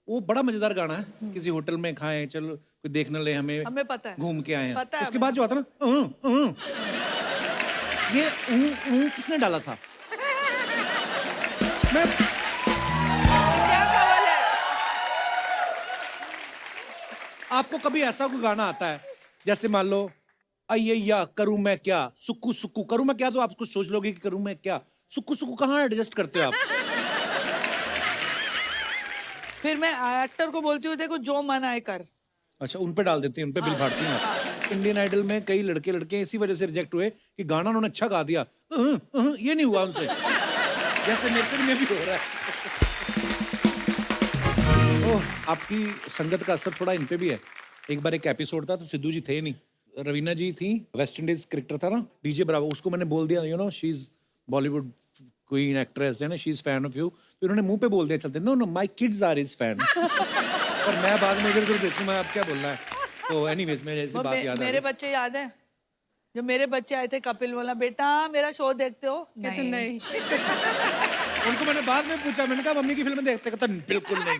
वो बड़ा मजेदार गाना है। किसी होटल में खाएं, चलो कोई देखने ले हमें पता है। घूम के आए हैं। पता है उसके हमें। बाद जो आता ना ये किसने डाला था? मैं क्या सवाल है? आपको कभी ऐसा कोई गाना आता है, जैसे मान लो अय्या करूं मैं क्या, सुक्कू सुक्कू करूं मैं क्या, तो आप कुछ सोच लोगे कि करूं मैं क्या, सुक्कू सुक्कू कहाँ एडजस्ट करते हो आप? फिर मैं एक्टर को बोलती हूँ देखो जो मन आए कर। अच्छा, उन पे डाल देती हैं, उन पे बिल फाड़ती हैं आप। इंडियन आइडल में कई लड़के लड़के इसी वजह से रिजेक्ट हुए कि गाना उन्होंने अच्छा गा दिया, ये नहीं हुआ उनसे, जैसे मेरे में भी हो रहा है। ओह, आपकी संगत का असर थोड़ा इन पे भी है। एक बार एक एपिसोड था तो सिद्धू जी थे नहीं, रवीना जी थी, वेस्ट इंडीज क्रिकेटर था ना डीजे ब्रावो, उसको मैंने बोल दिया you know she is Bollywood queen actress है ना, she is fan of you, तो इन्होंने मुंह पे बोल दिया चलते, no no my kids are his fan. और मैं बाद में इधर उधर देखूं मैं अब क्या बोलना है। तो एनीवेज मेरे ऐसी बात याद आ मेरे गई। बच्चे याद है जब मेरे बच्चे आए थे, कपिल बोला बेटा मेरा शो देखते हो? कहते नहीं। उनको मैंने बाद में पूछा, मैंने कहा मम्मी की फिल्म देखते, कहता बिल्कुल नहीं।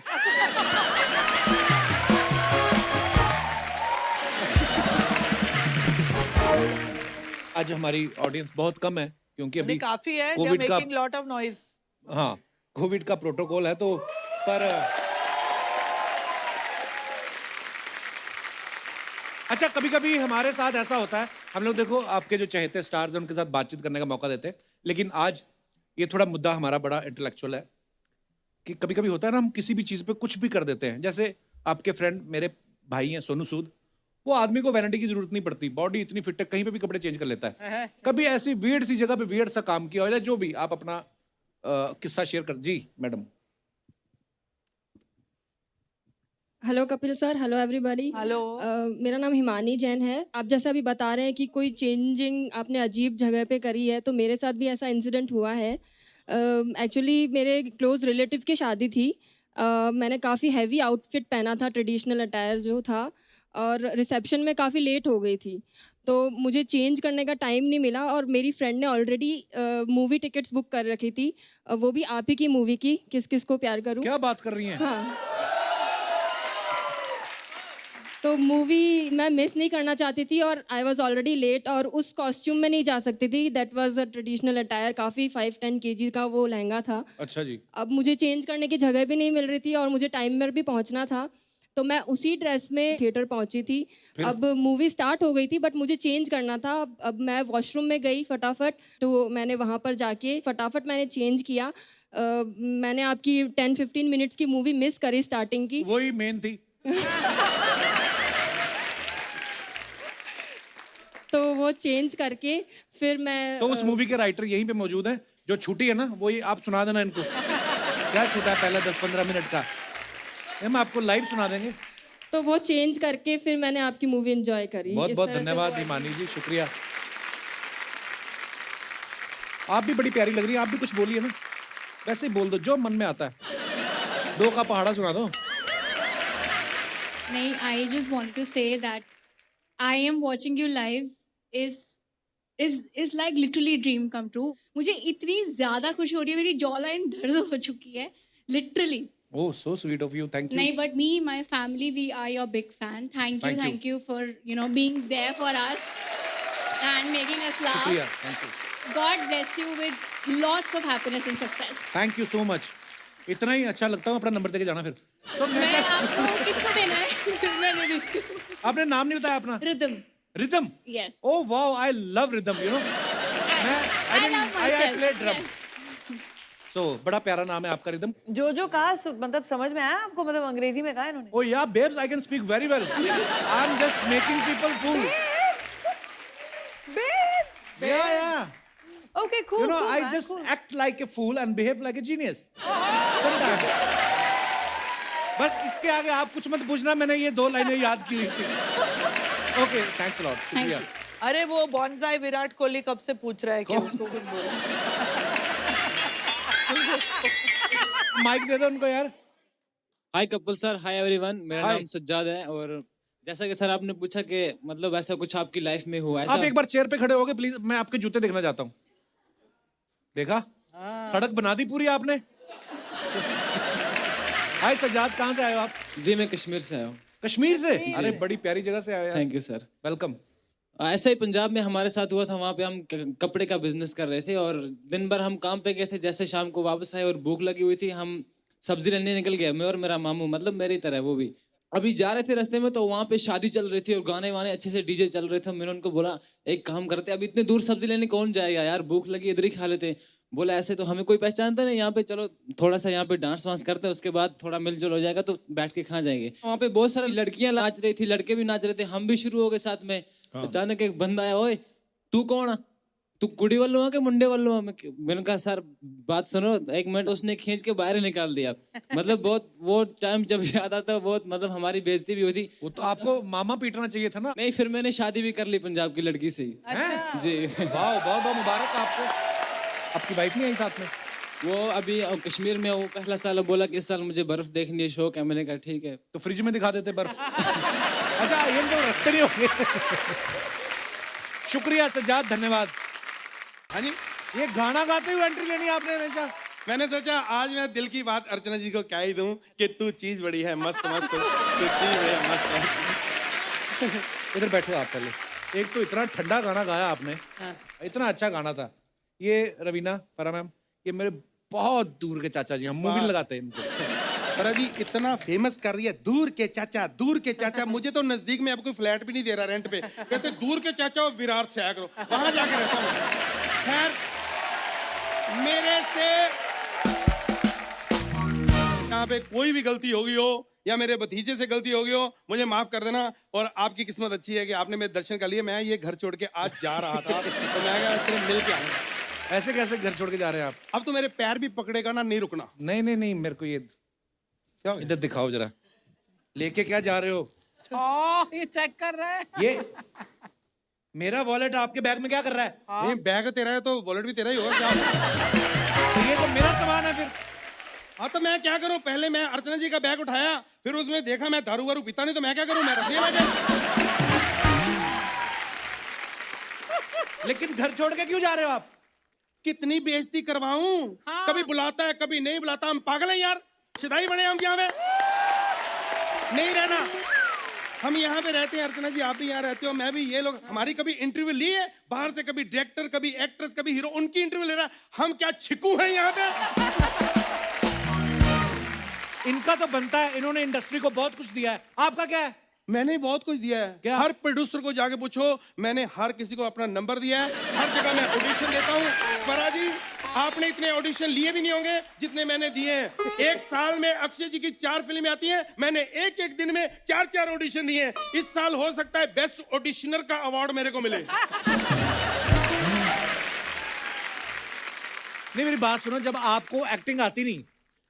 आज हमारी ऑडियंस बहुत कम है क्योंकि अभी काफी है, कोविड का, मेकिंग लॉट ऑफ नॉइज। हाँ कोविड का प्रोटोकॉल है तो, पर अच्छा कभी कभी हमारे साथ ऐसा होता है, हम लोग देखो आपके जो चहेते स्टार्स हैं उनके साथ बातचीत करने का मौका देते हैं, लेकिन आज ये थोड़ा मुद्दा हमारा बड़ा इंटेलेक्चुअल है कि कभी कभी होता है ना हम किसी भी चीज पे कुछ भी कर देते हैं। जैसे आपके फ्रेंड मेरे भाई हैं सोनू सूद, वो आदमी को वैनिटी की जरूरत नहीं पड़ती, बॉडी इतनी फिट है कहीं पे भी कपड़े चेंज कर लेता है। कभी ऐसी वियर्ड सी जगह पे वियर्ड सा काम किया हो या जो भी, आप अपना किस्सा शेयर कर। जी madam. Hello Kapil sir, hello everybody. Hello. मेरा नाम हिमानी जैन है। आप जैसा अभी बता रहे हैं कि कोई चेंजिंग आपने अजीब जगह पे करी है, तो मेरे साथ भी ऐसा इंसिडेंट हुआ है। एक्चुअली मेरे क्लोज रिलेटिव की शादी थी। मैंने काफ़ी हैवी आउटफिट पहना था, ट्रेडिशनल अटायर जो था, और रिसेप्शन में काफ़ी लेट हो गई थी, तो मुझे चेंज करने का टाइम नहीं मिला। और मेरी फ्रेंड ने ऑलरेडी मूवी टिकट्स बुक कर रखी थी, वो भी आप ही की मूवी की, किस किस को प्यार करूं। क्या बात कर रही हैं? हाँ, तो मूवी मैं मिस नहीं करना चाहती थी और आई वॉज ऑलरेडी लेट, और उस कॉस्ट्यूम में नहीं जा सकती थी। That was a traditional attire, काफ़ी 5-10 kg का वो लहंगा था। अच्छा जी। अब मुझे चेंज करने की जगह भी नहीं मिल रही थी और मुझे टाइम पर भी पहुंचना था, तो मैं उसी ड्रेस में थिएटर पहुंची थी। अब मूवी स्टार्ट हो गई थी बट मुझे चेंज करना था। अब मैं वॉशरूम में गई फटाफट, तो मैंने वहाँ पर जाके फटाफट मैंने चेंज किया। मैंने आपकी 10-15 मिनट्स की मूवी मिस करी, स्टार्टिंग की। वही मेन थी। तो वो चेंज करके फिर मैं तो उस मूवी के राइटर यहीं पे मौजूद हैं, जो छुट्टी है ना वो ये आप सुना देना इनको। क्या छूटा है पहले 10-15 मिनट का, हम आपको लाइव सुना देंगे। तो वो चेंज करके फिर मैंने आपकी मूवी एंजॉय करी। बहुत इस बहुत तरह से धन्यवाद वो हिमानी जी, शुक्रिया। आप भी बड़ी प्यारी लग रही है, आप भी कुछ बोलिए ना, वैसे ही बोल दो जो मन में आता है। 2 का पहाड़ा सुना दो। नहीं, I just wanted to say that I am watching you live is like literally dream come true. मुझे इतनी ज्यादा खुशी हो रही है, मेरी जॉ लाइन दर्द हो चुकी है literally. Oh so sweet of you, thank you. नहीं, but me, my family, we are your big fan. Thank you for being there for us and making us laugh. शुक्रिया, thank you. God bless you with lots of happiness and success. Thank you so much. इतना ही अच्छा लगता हूँ, अपना नंबर देके जाना फिर। तो मैं आपको किसको देना है? मैं दे देती हूँ। आपने नाम नहीं बताया अपना? Rhythm. Rhythm. Yes. Oh wow, I love rhythm, you know. I love I myself. Play drum. Yes. सो बड़ा प्यारा नाम है आपका रिदम। जो कहा मतलब समझ में आया आपको, मतलब अंग्रेजी में कहा इन्होंने। Oh yeah, babes, I can speak very well. I'm just making people fool. Babes. Yeah, yeah. Okay, cool. You know, cool, I man, just cool. act like a fool and behave like a genius. Sometimes. बस इसके आगे आप कुछ मत पूछना, मैंने ये 2 लाइनें याद की हुई थी। Okay, thanks a lot. शुक्रिया। अरे वो बॉन्साई विराट कोहली कब से पूछ रहा है कि उसको कुछ बोलो। माइक दे दो उनको यार। हाय कपिल सर, हाय एवरीवन। मेरा Hi. नाम सज्जाद है, और जैसा कि सर आपने पूछा कि मतलब ऐसा कुछ आपकी लाइफ में हुआ, ऐसा आप एक बार चेयर पे खड़े होगे प्लीज, मैं आपके जूते देखना चाहता हूँ। देखा? सड़क बना दी पूरी आपने। हाय सज्जाद, कहाँ से आए हो आप? जी मैं कश्मीर से आया हूँ। कश्मीर से? अरे बड़ी प्यारी जगह से आए हो यार। Thank you sir. वेलकम। ऐसा ही पंजाब में हमारे साथ हुआ था, वहाँ पे हम कपड़े का बिजनेस कर रहे थे और दिन भर हम काम पे गए थे। जैसे शाम को वापस आए और भूख लगी हुई थी, हम सब्जी लेने निकल गए, मैं और मेरा मामू, मतलब मेरी तरह वो भी। अभी जा रहे थे रास्ते में तो वहाँ पे शादी चल रही थी और गाने वाने अच्छे से डीजे चल रहे थे। मैंने उनको बोला एक काम करते, अब इतने दूर सब्जी लेने कौन जाएगा यार, भूख लगी इधर ही खा लेते। बोला ऐसे तो हमें कोई पहचानता नहीं यहाँ पे, चलो थोड़ा सा यहाँ पे डांस वांस करते हैं, उसके बाद थोड़ा मिलजुल हो जाएगा तो बैठ के खा जाएंगे। वहाँ पे बहुत सारी लड़कियां नाच रही थी, लड़के भी नाच रहे थे, हम भी शुरू हो गए साथ में। अचानक एक बंदा आया, ओए तू कौन है, तू कुड़ी वालों है कि मुंडे वालों है? मैंने कहा सर बात सुनो एक मिनट। उसने खींच के बाहर ही निकाल दिया। मतलब बहुत वो टाइम जब याद आता है बहुत, मतलब हमारी बेइज्जती भी हुई थी। वो तो आपको मामा पीटना चाहिए था ना। नहीं, फिर मैंने शादी भी कर ली पंजाब की लड़की से ही। हैं? जी। वाह, बहुत बहुत मुबारक आपको। आपकी वाइफ नहीं आई साथ में? वो अभी कश्मीर में, वो पहला साल बोला कि इस साल मुझे बर्फ देखनी है, शौक है। मैंने कहा ठीक है। तो फ्रिज में दिखा देते बर्फ। अच्छा ये तो रखते नहीं होंगे। शुक्रिया सज्जाद, धन्यवाद। हाँ जी, ये गाना गाते हुए एंट्री लेनी है आपने हमेशा। मैंने सोचा आज मैं दिल की बात अर्चना जी को क्या ही दूं कि तू चीज बड़ी है मस्त मस्त, तू चीज बड़ी है मस्त मस्त। इधर बैठो आप पहले। एक तो इतना ठंडा गाना गाया आपने, इतना अच्छा गाना था। ये रवीना फरा मैम, ये मेरे बहुत दूर के चाचा जी, हम मूवी लगाते हैं इनको। पर जी इतना फेमस कर रही है, दूर के चाचा, दूर के चाचा। मुझे तो नजदीक में अब कोई फ्लैट भी नहीं दे रहा रेंट पे। कहते दूर के चाचा और विरार से आया करो, वहां जाके रहता हूँ। खैर मेरे से यहाँ पे कोई भी गलती होगी हो या मेरे भतीजे से गलती होगी हो, मुझे माफ कर देना। और आपकी किस्मत अच्छी है कि आपने मेरे दर्शन कर लिए। मैं ये घर छोड़ के आज जा रहा था तो मैं क्या सिर्फ मिल के आऊंगा। ऐसे कैसे घर छोड़ के जा रहे हैं आप? अब तो मेरे पैर भी पकड़ेगा ना, नहीं रुकना। नहीं नहीं नहीं, मेरे को ये क्या इधर दिखाओ जरा, लेके क्या जा रहे हो? ये चेक कर रहा है। ये मेरा वॉलेट आपके बैग में क्या कर रहा है? नहीं बैग तेरा है तो वॉलेट भी तेरा ही होगा क्या? तो ये तो मेरा सामान है फिर। हाँ तो मैं क्या करूं? पहले मैं अर्चना जी का बैग उठाया, फिर उसमें देखा मैं दारू वारू पीता नहीं, तो मैं क्या करूं? मैं रख दिया बैग। लेकिन घर छोड़ के क्यों जा रहे हो आप? कितनी बेइज्जती करवाऊं? कभी बुलाता है कभी नहीं बुलाता। हम पागल हैं यार, शिदाई बने हम यहाँ पे। नहीं रहना, हम यहाँ पे रहते हैं। अर्चना जी आप भी यहाँ रहते हो, मैं भी। ये लोग हमारी कभी इंटरव्यू ली है बाहर से? कभी डायरेक्टर, कभी एक्ट्रेस, कभी हीरो, उनकी इंटरव्यू ले रहा है। हम क्या छिकू हैं यहाँ पे? इनका तो बनता है, इन्होंने इंडस्ट्री को बहुत कुछ दिया है। आपका क्या है? मैंने बहुत कुछ दिया है। क्या? हर प्रोड्यूसर को जाके पूछो, मैंने हर किसी को अपना नंबर दिया है। हर जगह मैं ऑडिशन देता हूँ। फरा जी आपने इतने ऑडिशन लिए भी नहीं होंगे जितने मैंने दिए हैं। एक साल में अक्षय जी की 4 फिल्में आती हैं, मैंने एक एक दिन में 4-4 ऑडिशन दिए हैं। इस साल हो सकता है बेस्ट ऑडिशनर का अवार्ड मेरे को मिले। नहीं मेरी बात सुनो, जब आपको एक्टिंग आती नहीं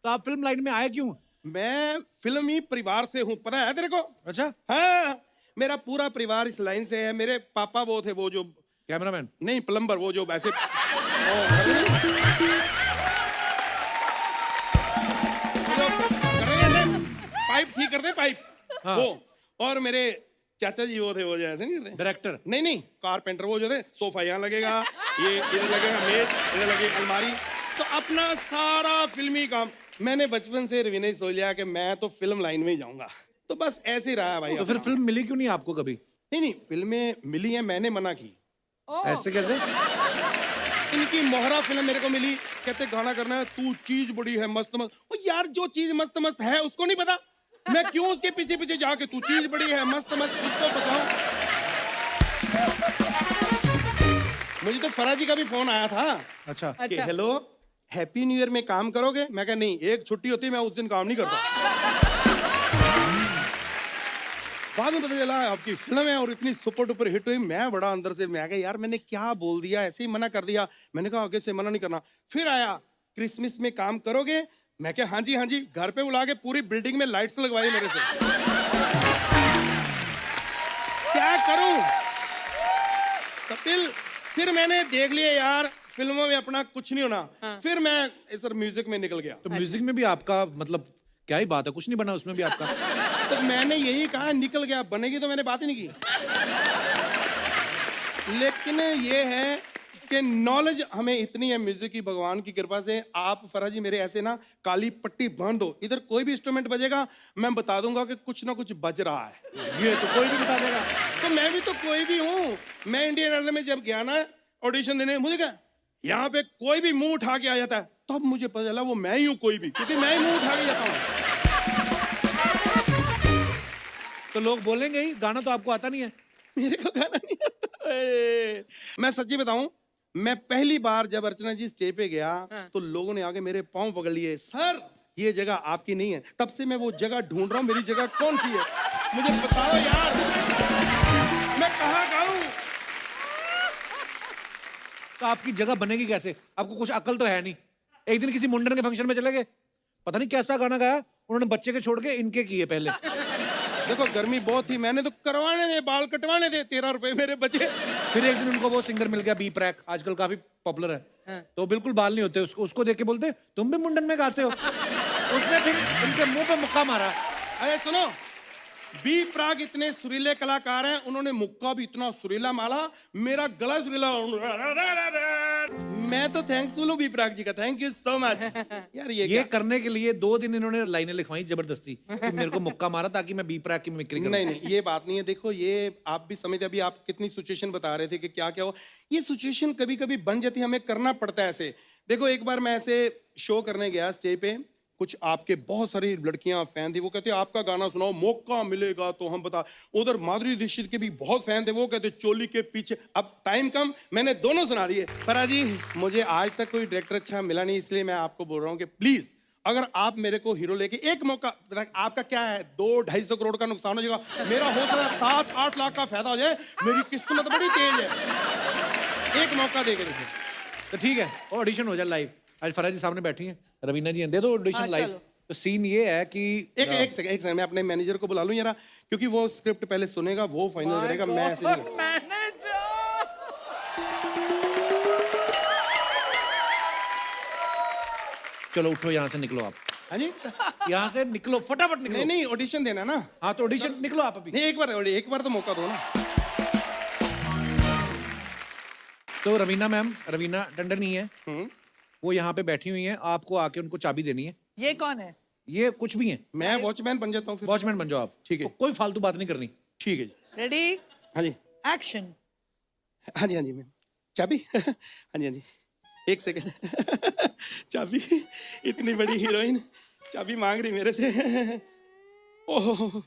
तो आप फिल्म लाइन में आए क्यों? मैं फिल्मी परिवार से हूँ, पता है तेरे को? अच्छा। हाँ मेरा पूरा परिवार इस लाइन से है। मेरे पापा वो थे, वो जो कैमरामैन नहीं प्लम्बर, वो जो वैसे पाइप ठीक करते पाइप। हाँ। वो और मेरे चाचा जी वो थे, वो जो ऐसे नहीं करते डायरेक्टर। नहीं नहीं कारपेंटर, वो जो थे सोफा यहाँ लगेगा, ये इधर लगेगा मेज, इधर लगेगी अलमारी। तो अपना सारा फिल्मी काम मैंने बचपन से रवीना ही सोच लिया कि मैं तो फिल्म लाइन में ही जाऊंगा। तो बस ऐसे ही रहा भाई। तो फिर फिल्म मिली क्यों नहीं आपको कभी? नहीं नहीं फिल्में मिली हैं, मैंने मना की। ऐसे कैसे? इनकी मोहरा फिल्म मेरे को मिली, कहते गाना करना है, तू चीज बड़ी है मस्त मस्त। ओ यार जो चीज मस्त मस्त है उसको नहीं पता, मैं क्यों उसके पीछे पीछे जाके तू चीज बड़ी है मस्त मस्त उसको बताऊं? मुझे तो फरा जी का भी फोन आया था। अच्छा। कि हेलो हैप्पी न्यू ईयर में काम करोगे? मैं कहा नहीं, एक छुट्टी होती है मैं उस दिन काम नहीं करता। बाद में पता चला आपकी फिल्म है और इतनी सुपर डुपर हिट हुई। मैं बड़ा अंदर से मैं कहा यार मैंने क्या बोल दिया, ऐसे ही मना कर दिया। मैंने कहा आगे से मना नहीं करना। फिर आया क्रिसमस में काम करोगे? मैं क्या हाँ जी, घर पे बुला के पूरी बिल्डिंग में लाइट्स लगवाई मेरे से। क्या करूं कपिल? फिर मैंने देख लिया यार फिल्मों में अपना कुछ नहीं होना। फिर मैं सर म्यूजिक में निकल गया। तो म्यूजिक में भी आपका मतलब क्या ही बात है, कुछ नहीं बना उसमें भी आपका? तो मैंने यही कहा निकल गया, बनेगी तो मैंने बात ही नहीं की। लेकिन ये है कि नॉलेज हमें इतनी है म्यूजिक की, भगवान की कृपा से। आप फरा जी मेरे ऐसे ना काली पट्टी बांध दो, इधर कोई भी इंस्ट्रूमेंट बजेगा मैं बता दूंगा कि कुछ ना कुछ बज रहा है। ये तो कोई भी बता देगा। तो मैं भी तो कोई भी हूँ। मैं इंडियन आइडल में जब गया ना ऑडिशन देने, मुझे क्या यहाँ पे कोई भी मुंह उठा के आ जाता है, तब तो मुझे पता चला वो मैं ही हूँ कोई भी, क्योंकि मैं ही मुंह उठा के जाता हूँ। तो लोग बोलेंगे ही, गाना तो आपको आता नहीं है। मेरे को गाना नहीं आता। मैं सच्ची बताऊं, मैं पहली बार जब अर्चना जी स्टेज पे गया तो लोगों ने आगे मेरे पांव पकड़ लिए, सर ये जगह आपकी नहीं है। तब से मैं वो जगह ढूंढ रहा हूं, मेरी जगह कौन सी है, मुझे बताओ यार, मैं कहाँ गाऊं? तो आपकी जगह बनेगी कैसे? आपको कुछ अकल तो है नहीं। एक दिन किसी मुंडन के फंक्शन में चले गए, पता नहीं कैसा गाना गाया, उन्होंने बच्चे के छोड़ के इनके किए पहले। देखो गर्मी बहुत थी, मैंने तो करवाने थे, बाल कटवाने थे, 13 रुपए मेरे बचे। फिर एक दिन उनको वो सिंगर मिल गया, बी प्रैक, आजकल काफी पॉपुलर है, तो बिल्कुल बाल नहीं होते, उसको देख के बोलते तुम भी मुंडन में गाते हो। उसने फिर उनके मुंह पे मुक्का मारा। अरे सुनो, बी प्राग इतने सुरीले कलाकार हैं, उन्होंने मुक्का भी इतना सुरीला मारा, मेरा गला सुरीला। मैं तो थैंक्सफुल हूँ बी प्राग जी का, थैंक यू सो मच यार। ये करने के लिए 2 दिन इन्होंने लाइनें लिखवाई जबरदस्ती कि मेरे को मुक्का मारा ताकि मैं बी प्रैक की मिमिक्री करूं। नहीं ये बात नहीं है। देखो ये आप भी समझते, अभी आप कितनी सिचुएशन बता रहे थे कि क्या क्या हो, ये सिचुएशन कभी कभी बन जाती है, हमें करना पड़ता है ऐसे। देखो एक बार मैं ऐसे शो करने गया स्टेज पे, कुछ आपके बहुत सारी लड़कियां फैन थी, वो कहते आपका गाना सुनाओ, मौका मिलेगा तो हम बता। उधर माधुरी दीक्षित के भी बहुत फैन थे, वो कहते चोली के पीछे। अब टाइम कम, मैंने दोनों सुना दिए। पर जी मुझे आज तक कोई डायरेक्टर अच्छा मिला नहीं, इसलिए मैं आपको बोल रहा हूँ कि प्लीज अगर आप मेरे को हीरो लेके एक मौका, आपका क्या है 200-250 करोड़ का नुकसान हो जाएगा, मेरा हो सकता है 7-8 लाख का फायदा हो जाए, मेरी किस्मत बड़ी तेज है, एक मौका दे के देखिए। तो ठीक है, ऑडिशन हो जाए लाइव। आज फराज जी सामने बैठी हैं, रवीना जी दे दो ऑडिशन लाइव। तो सीन ये है कि एक सेकंड मैं अपने मैनेजर को बुला लूं जरा, क्योंकि वो स्क्रिप्ट पहले सुनेगा, वो फाइनल करेगा, मैं ऐसे नहीं। चलो उठो, यहाँ से निकलो आप। हाँ जी, यहाँ से निकलो, फटाफट निकलो। नहीं ऑडिशन देना ना। हाँ तो ऑडिशन निकलो आप अभी। नहीं एक बार तो मौका दो ना। तो रवीना मैम, रवीना टंडन ही है, वो यहाँ पे बैठी हुई हैं, आपको आके उनको चाबी देनी है। ये कौन है? ये कुछ भी है। मैं वॉचमैन बन जाता हूँ फिर। वॉचमैन बन जाओ आप, ठीक है। कोई फालतू बात नहीं करनी। ठीक है जी। रेडी? हाँ जी, एक्शन। हाँ जी मैम। चाबी? हाँ जी एक सेकंड। चाबी? इतनी बड़ी हीरोइन चाबी मांग रही मेरे से। ओह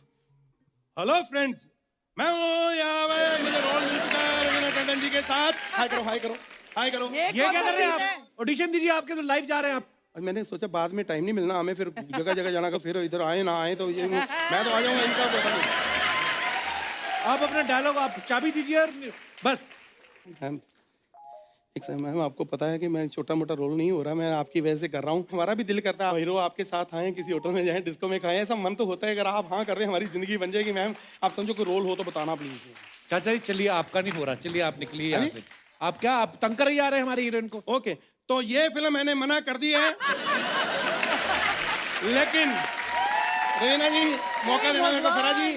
हेलो फ्रेंड्स, मैं हूँ यहाँ पे, मुझे रोल मिल चुका है रवीना टंडन जी के साथ। हाय करो हाय करो हाय करो। ये क्या कर रहे हैं आप? ऑडिशन दीजिए, आपके तो लाइव जा रहे हैं आप। मैंने सोचा बाद में टाइम नहीं मिलना हमें, फिर जगह जगह जाना का, फिर इधर आए ना आए तो ये मैं तो आ जाऊंगा, इनका पता नहीं। आप अपना डायलॉग, आप चाबी दीजिए और बस। मैम एक सेकंड मैम, आपको पता है कि मैं छोटा मोटा रोल नहीं हो रहा, मैं आपकी वजह से कर रहा हूँ। हमारा भी दिल करता है हीरो आपके साथ आए, किसी होटल में जाएं, डिस्को में खाएं, ऐसा मन तो होता है। अगर आप हाँ कर रहे हैं, हमारी जिंदगी बन जाएगी। मैम आप समझो कोई रोल हो तो बताना प्लीज। चाचा जी चलिए, आपका नहीं हो रहा, चलिए आप निकलिए यहाँ से। आप क्या, आप तंग कर ही आ रहे हैं हमारी हीरोइन को। ओके, तो ये फिल्म मैंने मना कर दी है, लेकिन रवीना जी मौका देना मेरे को। फराज जी,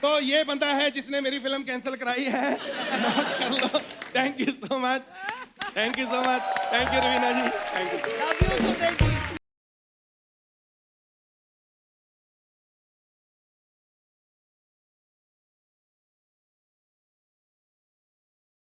तो ये बंदा है जिसने मेरी फिल्म कैंसिल कराई है, नोट कर लो। Thank you so much, thank you so much, thank you Raveena ji, thank you.